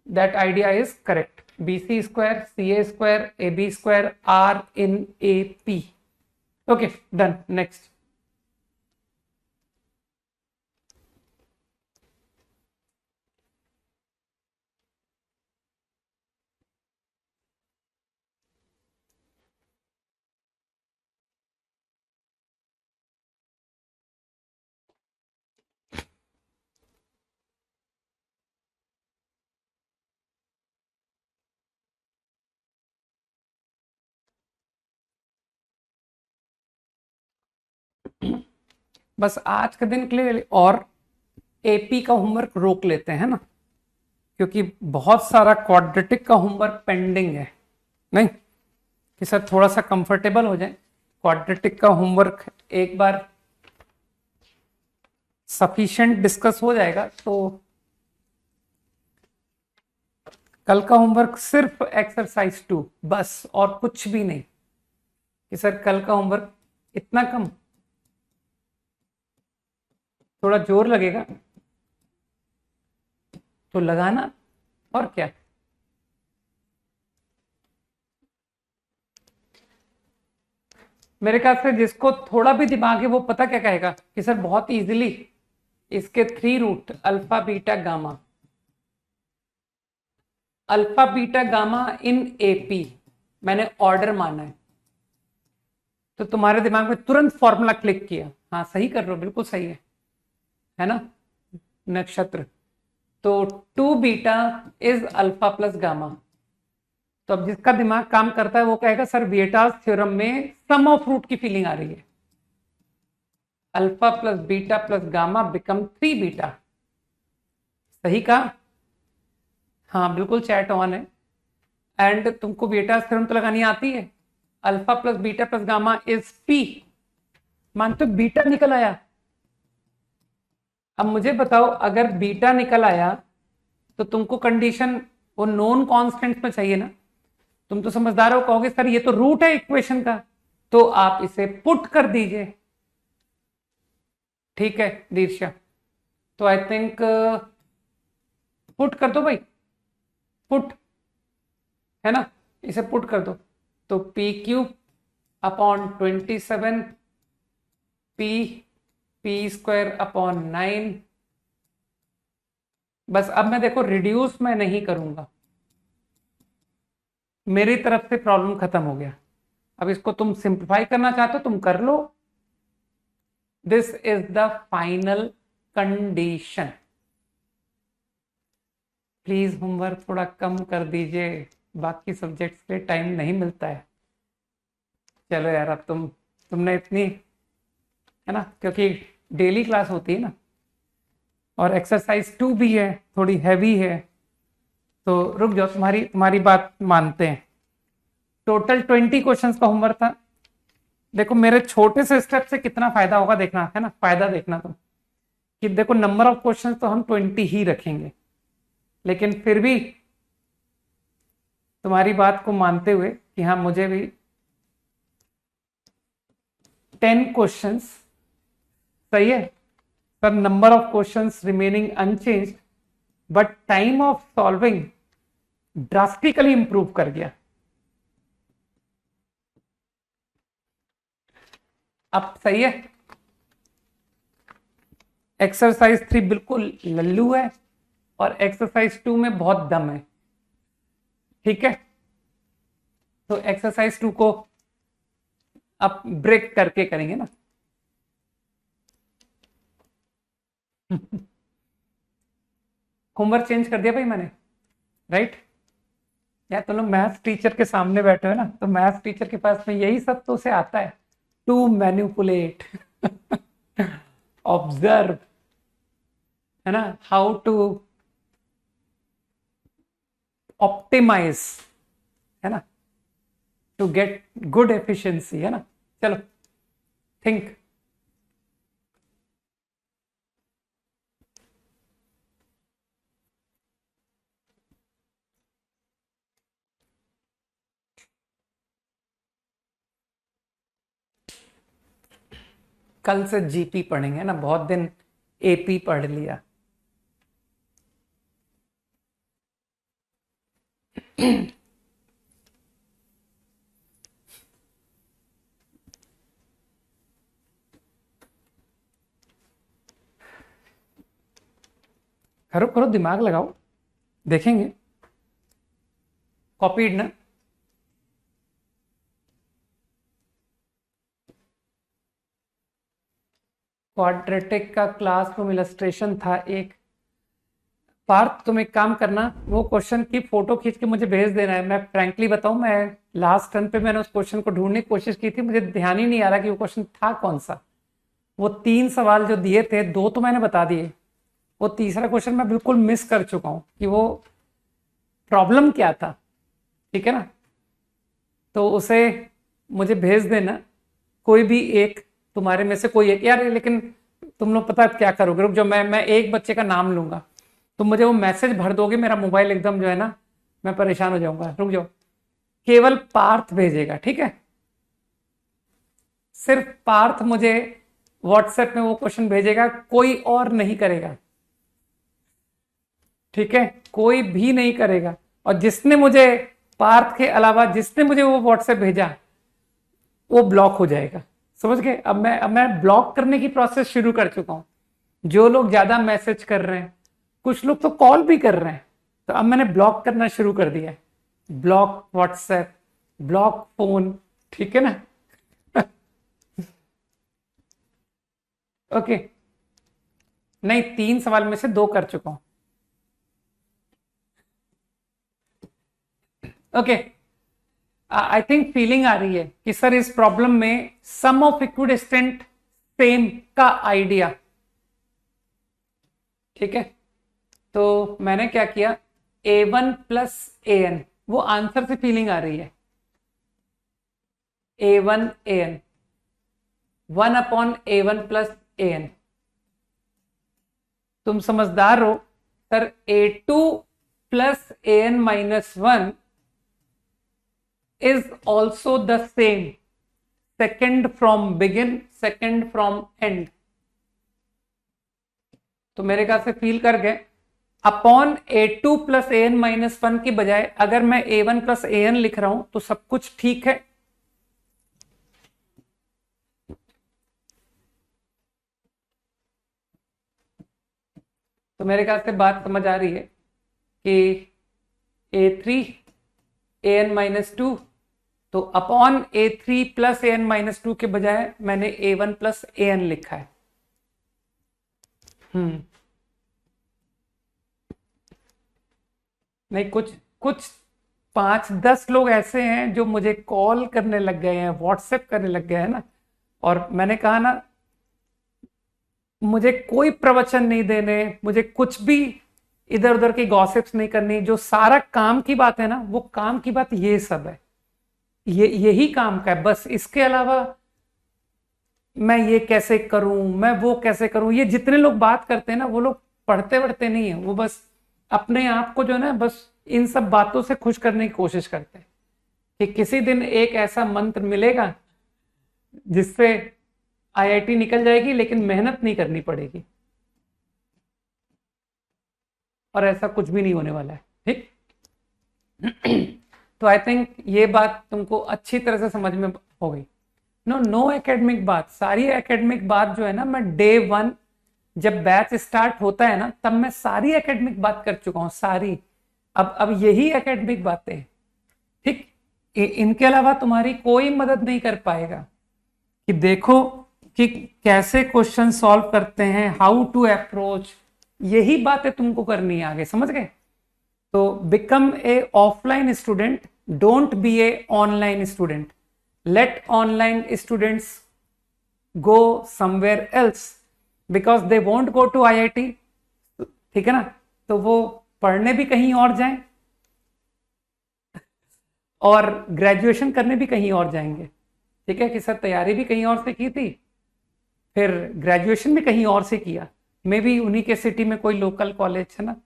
that idea is correct. BC² CA² AB² R in AP। Okay done, next. बस आज के दिन के लिए और एपी का होमवर्क रोक लेते हैं ना, क्योंकि बहुत सारा क्वाड्रेटिक का होमवर्क पेंडिंग है। नहीं कि सर थोड़ा सा कंफर्टेबल हो जाए, क्वाड्रेटिक का होमवर्क एक बार सफिशिएंट डिस्कस हो जाएगा तो कल का होमवर्क सिर्फ एक्सरसाइज 2 बस, और कुछ भी नहीं। कि सर कल का होमवर्क इतना कम, थोड़ा जोर लगेगा तो लगाना, और क्या। मेरे ख्याल से जिसको थोड़ा भी दिमाग है वो पता क्या कहेगा कि सर बहुत इजीली इसके 3 root alpha beta gamma, alpha beta gamma in AP मैंने ऑर्डर माना है। तो तुम्हारे दिमाग में तुरंत फॉर्मूला क्लिक किया, हाँ सही कर रहे हो, बिल्कुल सही है ना। नक्षत्र, तो 2 beta is alpha plus gamma. तो अब जिसका दिमाग काम करता है वो कहेगा सर विएटास थ्योरम में सम ऑफ रूट की फीलिंग आ रही है, alpha plus beta plus gamma become 3 beta. सही कहा, हाँ बिल्कुल चैट ऑन है। एंड तुमको विएटास थ्योरम तो लगानी आती है, alpha plus beta plus gamma is P, मानते बीटा निकल आया। अब मुझे बताओ, अगर बीटा निकल आया तो तुमको कंडीशन वो नॉन कॉन्स्टेंट में चाहिए ना। तुम तो समझदार हो, कहोगे सर ये तो रूट है इक्वेशन का, तो आप इसे पुट कर दीजिए। ठीक है दीर्षा, तो आई थिंक पुट कर दो भाई, पुट, है ना, इसे पुट कर दो। तो p³ अपॉन 27 p² अपॉन 9। बस अब मैं देखो रिड्यूस मैं नहीं करूंगा, मेरी तरफ से प्रॉब्लम खत्म हो गया। अब इसको तुम सिंप्लीफाई करना चाहते हो तुम कर लो। This is the final condition. Please homework थोड़ा कम कर दीजिए, बाकी सब्जेक्ट्स के टाइम नहीं मिलता है। चलो यार, अब तुमने इतनी, है ना, क्योंकि डेली क्लास होती है ना, और एक्सरसाइज 2 भी है, थोड़ी हैवी है, तो रुक जाओ, तुम्हारी बात मानते हैं। टोटल 20 क्वेश्चंस का होमवर्क था। देखो मेरे छोटे से स्टेप से कितना फायदा होगा देखना, है ना, फायदा देखना तुम, कि देखो नंबर ऑफ क्वेश्चंस तो हम 20 ही रखेंगे, लेकिन फिर भी तुम्हारी बात को मानते हुए कि हाँ मुझे भी 10 क्वेश्चंस, सही है, पर number of questions remaining unchange, but time of solving drastically improve कर गया। अब सही है। एक्सरसाइज 3 बिल्कुल लल्लू है और एक्सरसाइज 2 में बहुत दम है। ठीक है, तो एक्सरसाइज 2 को अब ब्रेक करके करेंगे ना। होमवर्क चेंज कर दिया भाई मैंने, राइट? या तुम लोग मैथ्स टीचर के सामने बैठे हो ना, तो मैथ्स टीचर के पास में यही सब तो उसे आता है, टू मैनिपुलेट, ऑब्जर्व, है ना, हाउ टू ऑप्टिमाइज, है ना, टू गेट गुड एफिशिएंसी, है ना। चलो थिंक। कल से जीपी पढ़ेंगे ना, बहुत दिन एपी पढ़ लिया। करो करो, दिमाग लगाओ, देखेंगे। कॉपीड ना? क्वाड्रेटिक का क्लासरूम इलस्ट्रेशन था एक। पार्थ तुम एक काम करना, वो क्वेश्चन की फोटो खींच के मुझे भेज देना है। मैं फ्रैंकली बताऊं, मैं लास्ट टर्न पे मैंने उस क्वेश्चन को ढूंढने की कोशिश की थी, मुझे ध्यान ही नहीं आ रहा कि वो क्वेश्चन था कौन सा। वो 3 सवाल जो दिए थे, 2 तो मैंने बता दिए, वो तीसरा क्वेश्चन मैं बिल्कुल मिस कर चुका हूं कि वो प्रॉब्लम क्या था। ठीक है ना, तो उसे मुझे भेज देना, कोई भी एक, तुम्हारे में से कोई एक। यार लेकिन तुम लोग पता है क्या करोगे, रुक जाओ, मैं एक बच्चे का नाम लूंगा, तुम मुझे वो मैसेज भर दोगे, मेरा मोबाइल एकदम जो है ना, मैं परेशान हो जाऊंगा। रुक जाओ, केवल पार्थ भेजेगा, ठीक है? सिर्फ पार्थ मुझे व्हाट्सएप में वो क्वेश्चन भेजेगा, कोई और नहीं करेगा। ठीक है, कोई भी नहीं करेगा। और जिसने मुझे, पार्थ के अलावा जिसने मुझे वो व्हाट्सएप भेजा, वो ब्लॉक हो जाएगा। समझ गए? अब मैं ब्लॉक करने की प्रोसेस शुरू कर चुका हूं। जो लोग ज्यादा मैसेज कर रहे हैं, कुछ लोग तो कॉल भी कर रहे हैं, तो अब मैंने ब्लॉक करना शुरू कर दिया है। ब्लॉक व्हाट्सएप, ब्लॉक फोन, ठीक है ना? ओके, नहीं 3 सवाल में से 2 कर चुका हूं। ओके, आई थिंक फीलिंग आ रही है कि सर इस प्रॉब्लम में सम ऑफ इक्विडिस्टेंट सेम का आइडिया। ठीक है, तो मैंने क्या किया, a1 प्लस an, वो आंसर से फीलिंग आ रही है, a1 an, 1 upon a1 plus an। तुम समझदार हो sir, a2 plus an minus 1 is also the same, second from begin, second from end। तो मेरे ख्याल से फील कर गए। Upon a2 plus an minus 1 की बजाय अगर मैं a1 प्लस an लिख रहा हूं तो सब कुछ ठीक है। तो मेरे ख्याल से बात समझ आ रही है कि a3 an माइनस 2, तो upon a3 plus an minus 2 के बजाय मैंने a1 प्लस an लिखा है। नहीं, कुछ कुछ 5-10 लोग ऐसे हैं जो मुझे कॉल करने लग गए हैं, व्हाट्सएप करने लग गए हैं ना, और मैंने कहा ना, मुझे कोई प्रवचन नहीं देने, मुझे कुछ भी इधर उधर की गॉसिप्स नहीं करनी। जो सारा काम की बात है ना, वो काम की बात ये सब है, यही काम का है बस। इसके अलावा मैं ये कैसे करूं, मैं वो कैसे करूं, ये जितने लोग बात करते हैं ना, वो लोग पढ़ते वढ़ते नहीं है, वो बस अपने आप को जो है ना, बस इन सब बातों से खुश करने की कोशिश करते हैं। कि किसी दिन एक ऐसा मंत्र मिलेगा जिससे आईआईटी निकल जाएगी, लेकिन मेहनत नहीं करनी पड़ेगी, और ऐसा कुछ भी नहीं होने वाला है। ठीक। तो आई थिंक ये बात तुमको अच्छी तरह से समझ में हो गई। नो एकेडमिक बात, सारी एकेडमिक बात जो है ना, मैं डे 1 जब बैच स्टार्ट होता है ना, तब मैं सारी एकेडमिक बात कर चुका हूं, सारी। अब यही एकेडमिक बातें, ठीक। इनके अलावा तुम्हारी कोई मदद नहीं कर पाएगा कि देखो कि कैसे क्वेश्चन सॉल्व करते हैं, हाउ टू अप्रोच, यही बातें तुमको करनी है आगे, समझ गए? तो become a offline student, don't be a online student. Let online students go somewhere else because they won't go to IIT, ठीक है ना? तो वो पढ़ने भी कहीं और जाएं और ग्रेजुएशन करने भी कहीं और जाएंगे, ठीक है? कि सर तैयारी भी कहीं और से की थी, फिर ग्रेजुएशन भी कहीं और से किया, मे बी उन्हीं के सिटी में कोई लोकल कॉलेज है ना,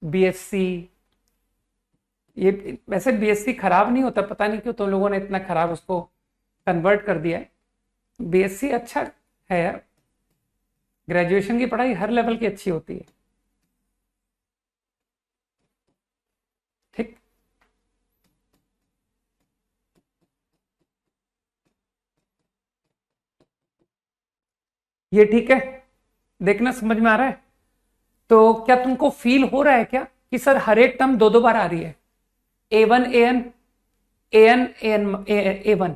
बीएससी। ये वैसे बीएससी खराब नहीं होता, पता नहीं क्यों तुम लोगों ने इतना खराब उसको कन्वर्ट कर दिया है। बीएससी अच्छा है यार, ग्रेजुएशन की पढ़ाई हर लेवल की अच्छी होती है, ठीक। ये ठीक है, देखना समझ में आ रहा है? तो क्या तुमको फील हो रहा है क्या कि सर हर एक टर्म दो दो बार आ रही है? A1 AN, AN AN A1,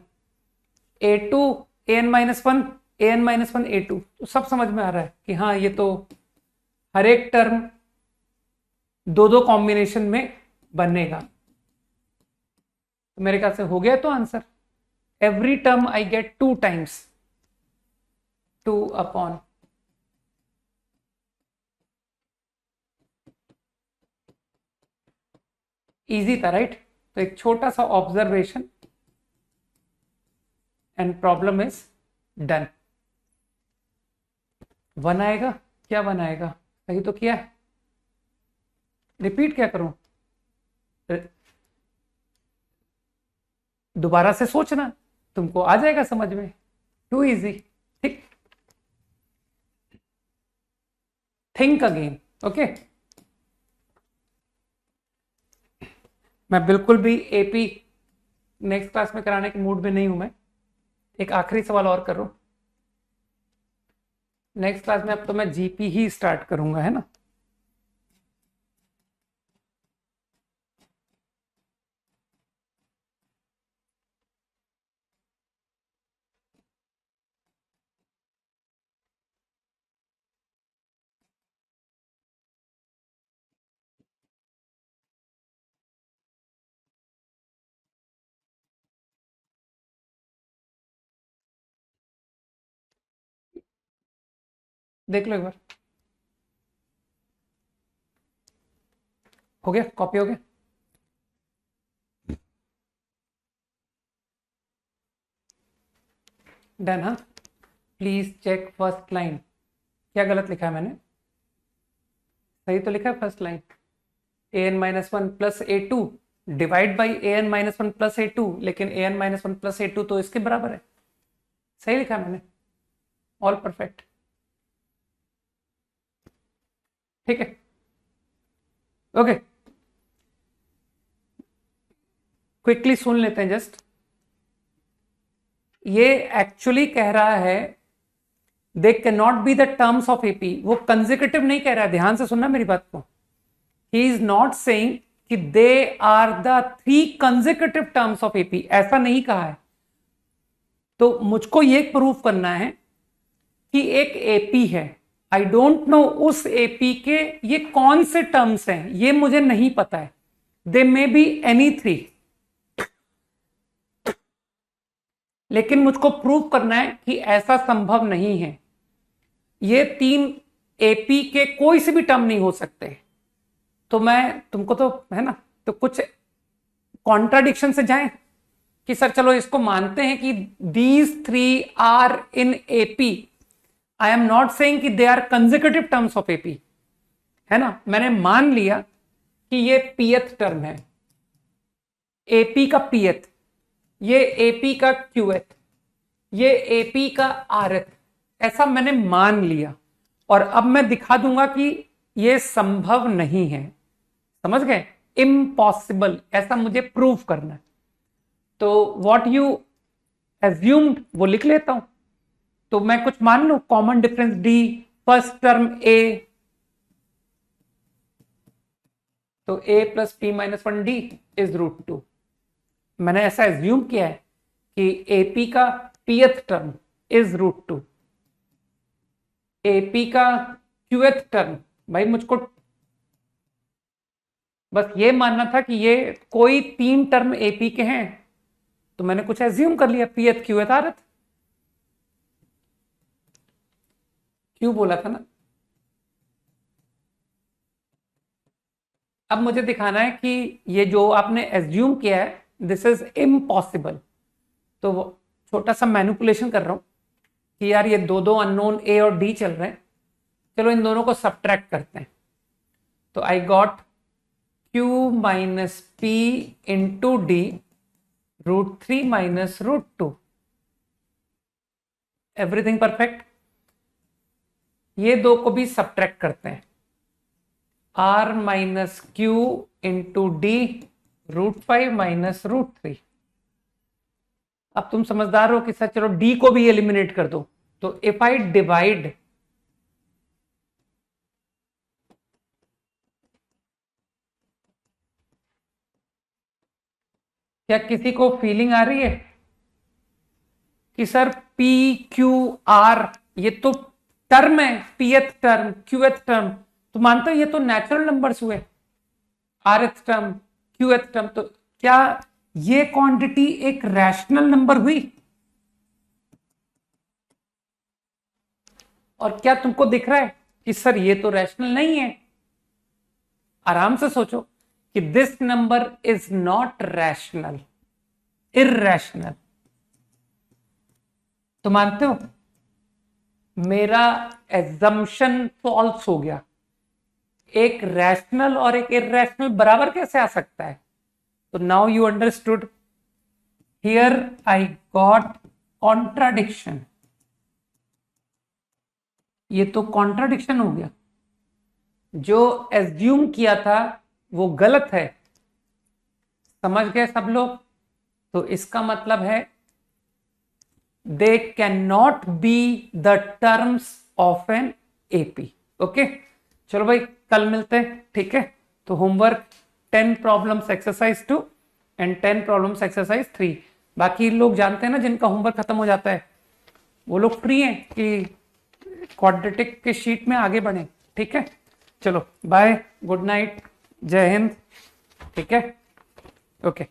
A2 AN-1, AN-1 A2, तो सब समझ में आ रहा है कि हाँ ये तो हर एक टर्म दो दो कॉम्बिनेशन में बनेगा। तो मेरे ख्याल से हो गया तो answer. Every term I get 2 times, 2 upon easy था, राइट? तो एक छोटा सा observation and problem is done. 1 आएगा, क्या 1 आएगा? सही तो किया है, रिपीट क्या करूं? दोबारा से सोचना, तुमको आ जाएगा समझ में, टू इजी, ठीक। Think again, okay. मैं बिल्कुल भी एपी नेक्स्ट क्लास में कराने के मूड में नहीं हूं मैं। एक आखिरी सवाल और करो, नेक्स्ट क्लास में अब तो मैं जीपी ही स्टार्ट करूंगा, है ना? देख लो एक बार, हो गया? कॉपी हो गया? डन, हाँ। प्लीज चेक फर्स्ट लाइन, क्या गलत लिखा है मैंने? सही तो लिखा है first line, an-1 plus A2 divide by an-1 plus A2, लेकिन an-1 प्लस A2 तो इसके बराबर है। सही लिखा है मैंने, ऑल परफेक्ट, ठीक है, ओके। क्विकली सुन लेते हैं जस्ट। ये एक्चुअली कह रहा है they can not be the terms of AP, वो कंसेक्यूटिव नहीं कह रहा है, ध्यान से सुनना मेरी बात को। ही इज नॉट सेइंग कि they are the 3 consecutive terms of AP, ऐसा नहीं कहा है। तो मुझको ये प्रूव करना है कि एक एपी है, आई डोंट नो उस एपी के ये कौन से टर्म्स हैं, ये मुझे नहीं पता है। दे मे बी एनी 3, लेकिन मुझको प्रूव करना है कि ऐसा संभव नहीं है। ये 3 एपी के कोई से भी टर्म नहीं हो सकते। तो मैं तुमको तो है ना, तो कुछ कॉन्ट्राडिक्शन से जाएं कि सर चलो इसको मानते हैं कि these 3 are in AP. I am not saying कि they are consecutive terms of AP, है ना? मैंने मान लिया कि ये पीएथ टर्म है, एपी का पीएथ, ये एपी का क्यूएथ, ये एपी का आरएथ, ऐसा मैंने मान लिया और अब मैं दिखा दूंगा कि ये संभव नहीं है। समझ गए? इम्पॉसिबल, ऐसा मुझे प्रूव करना है। तो व्हाट यू एज्यूम्ड वो लिख लेता हूं। तो मैं कुछ मान लू, common difference d, first term a, तो a plus p minus one d is √2। मैंने ऐसा एज्यूम किया है कि एपी का पीएथ टर्म इज √2, एपी का क्यूएथ टर्म, भाई मुझको बस ये मानना था कि ये कोई 3 टर्म एपी के हैं, तो मैंने कुछ एज्यूम कर लिया, पीएथ क्यूएथ आरएथ। क्यों बोला था ना। अब मुझे दिखाना है कि ये जो आपने एज्यूम किया है दिस इज इम्पॉसिबल। तो छोटा सा मैनिपुलेशन कर रहा हूं कि यार ये दो दो अननोन ए और डी चल रहे हैं, चलो इन दोनों को सब्ट्रैक्ट करते हैं। तो I got q minus p into d √3 minus √2, everything perfect. ये दो को भी सब्ट्रैक्ट करते हैं, r minus q into d √5 minus √3। अब तुम समझदार हो कि सर चलो डी को भी एलिमिनेट कर दो। तो इफ आई डिवाइड, क्या किसी को फीलिंग आ रही है कि सर पी क्यू आर ये तो टर्म है, पीएथ टर्म क्यूएथ टर्म, तो मानते हो ये तो नेचुरल नंबर्स हुए, आरएथ टर्म क्यूएथ टर्म, तो क्या ये क्वांटिटी एक रैशनल नंबर हुई? और क्या तुमको दिख रहा है कि सर ये तो रैशनल नहीं है? आराम से सोचो कि this number is not rational, irrational. तो मानते हो मेरा एजम्पशन फॉल्स हो गया। एक रैशनल और एक इररैशनल बराबर कैसे आ सकता है? तो now you understood, here I got contradiction. ये तो कॉन्ट्राडिक्शन हो गया, जो एज्यूम किया था वो गलत है। समझ गए सब लोग? तो इसका मतलब है they can not be the terms of an AP. Okay, चलो भाई कल मिलते हैं, ठीक है? तो homework 10 problems exercise 2 and 10 problems exercise 3। बाकी लोग जानते हैं ना जिनका होमवर्क खत्म हो जाता है, वो लोग फ्री हैं कि क्वाड्रेटिक के शीट में आगे बढ़े, ठीक है? चलो बाय, गुड नाइट, जय हिंद, ठीक है? ओके।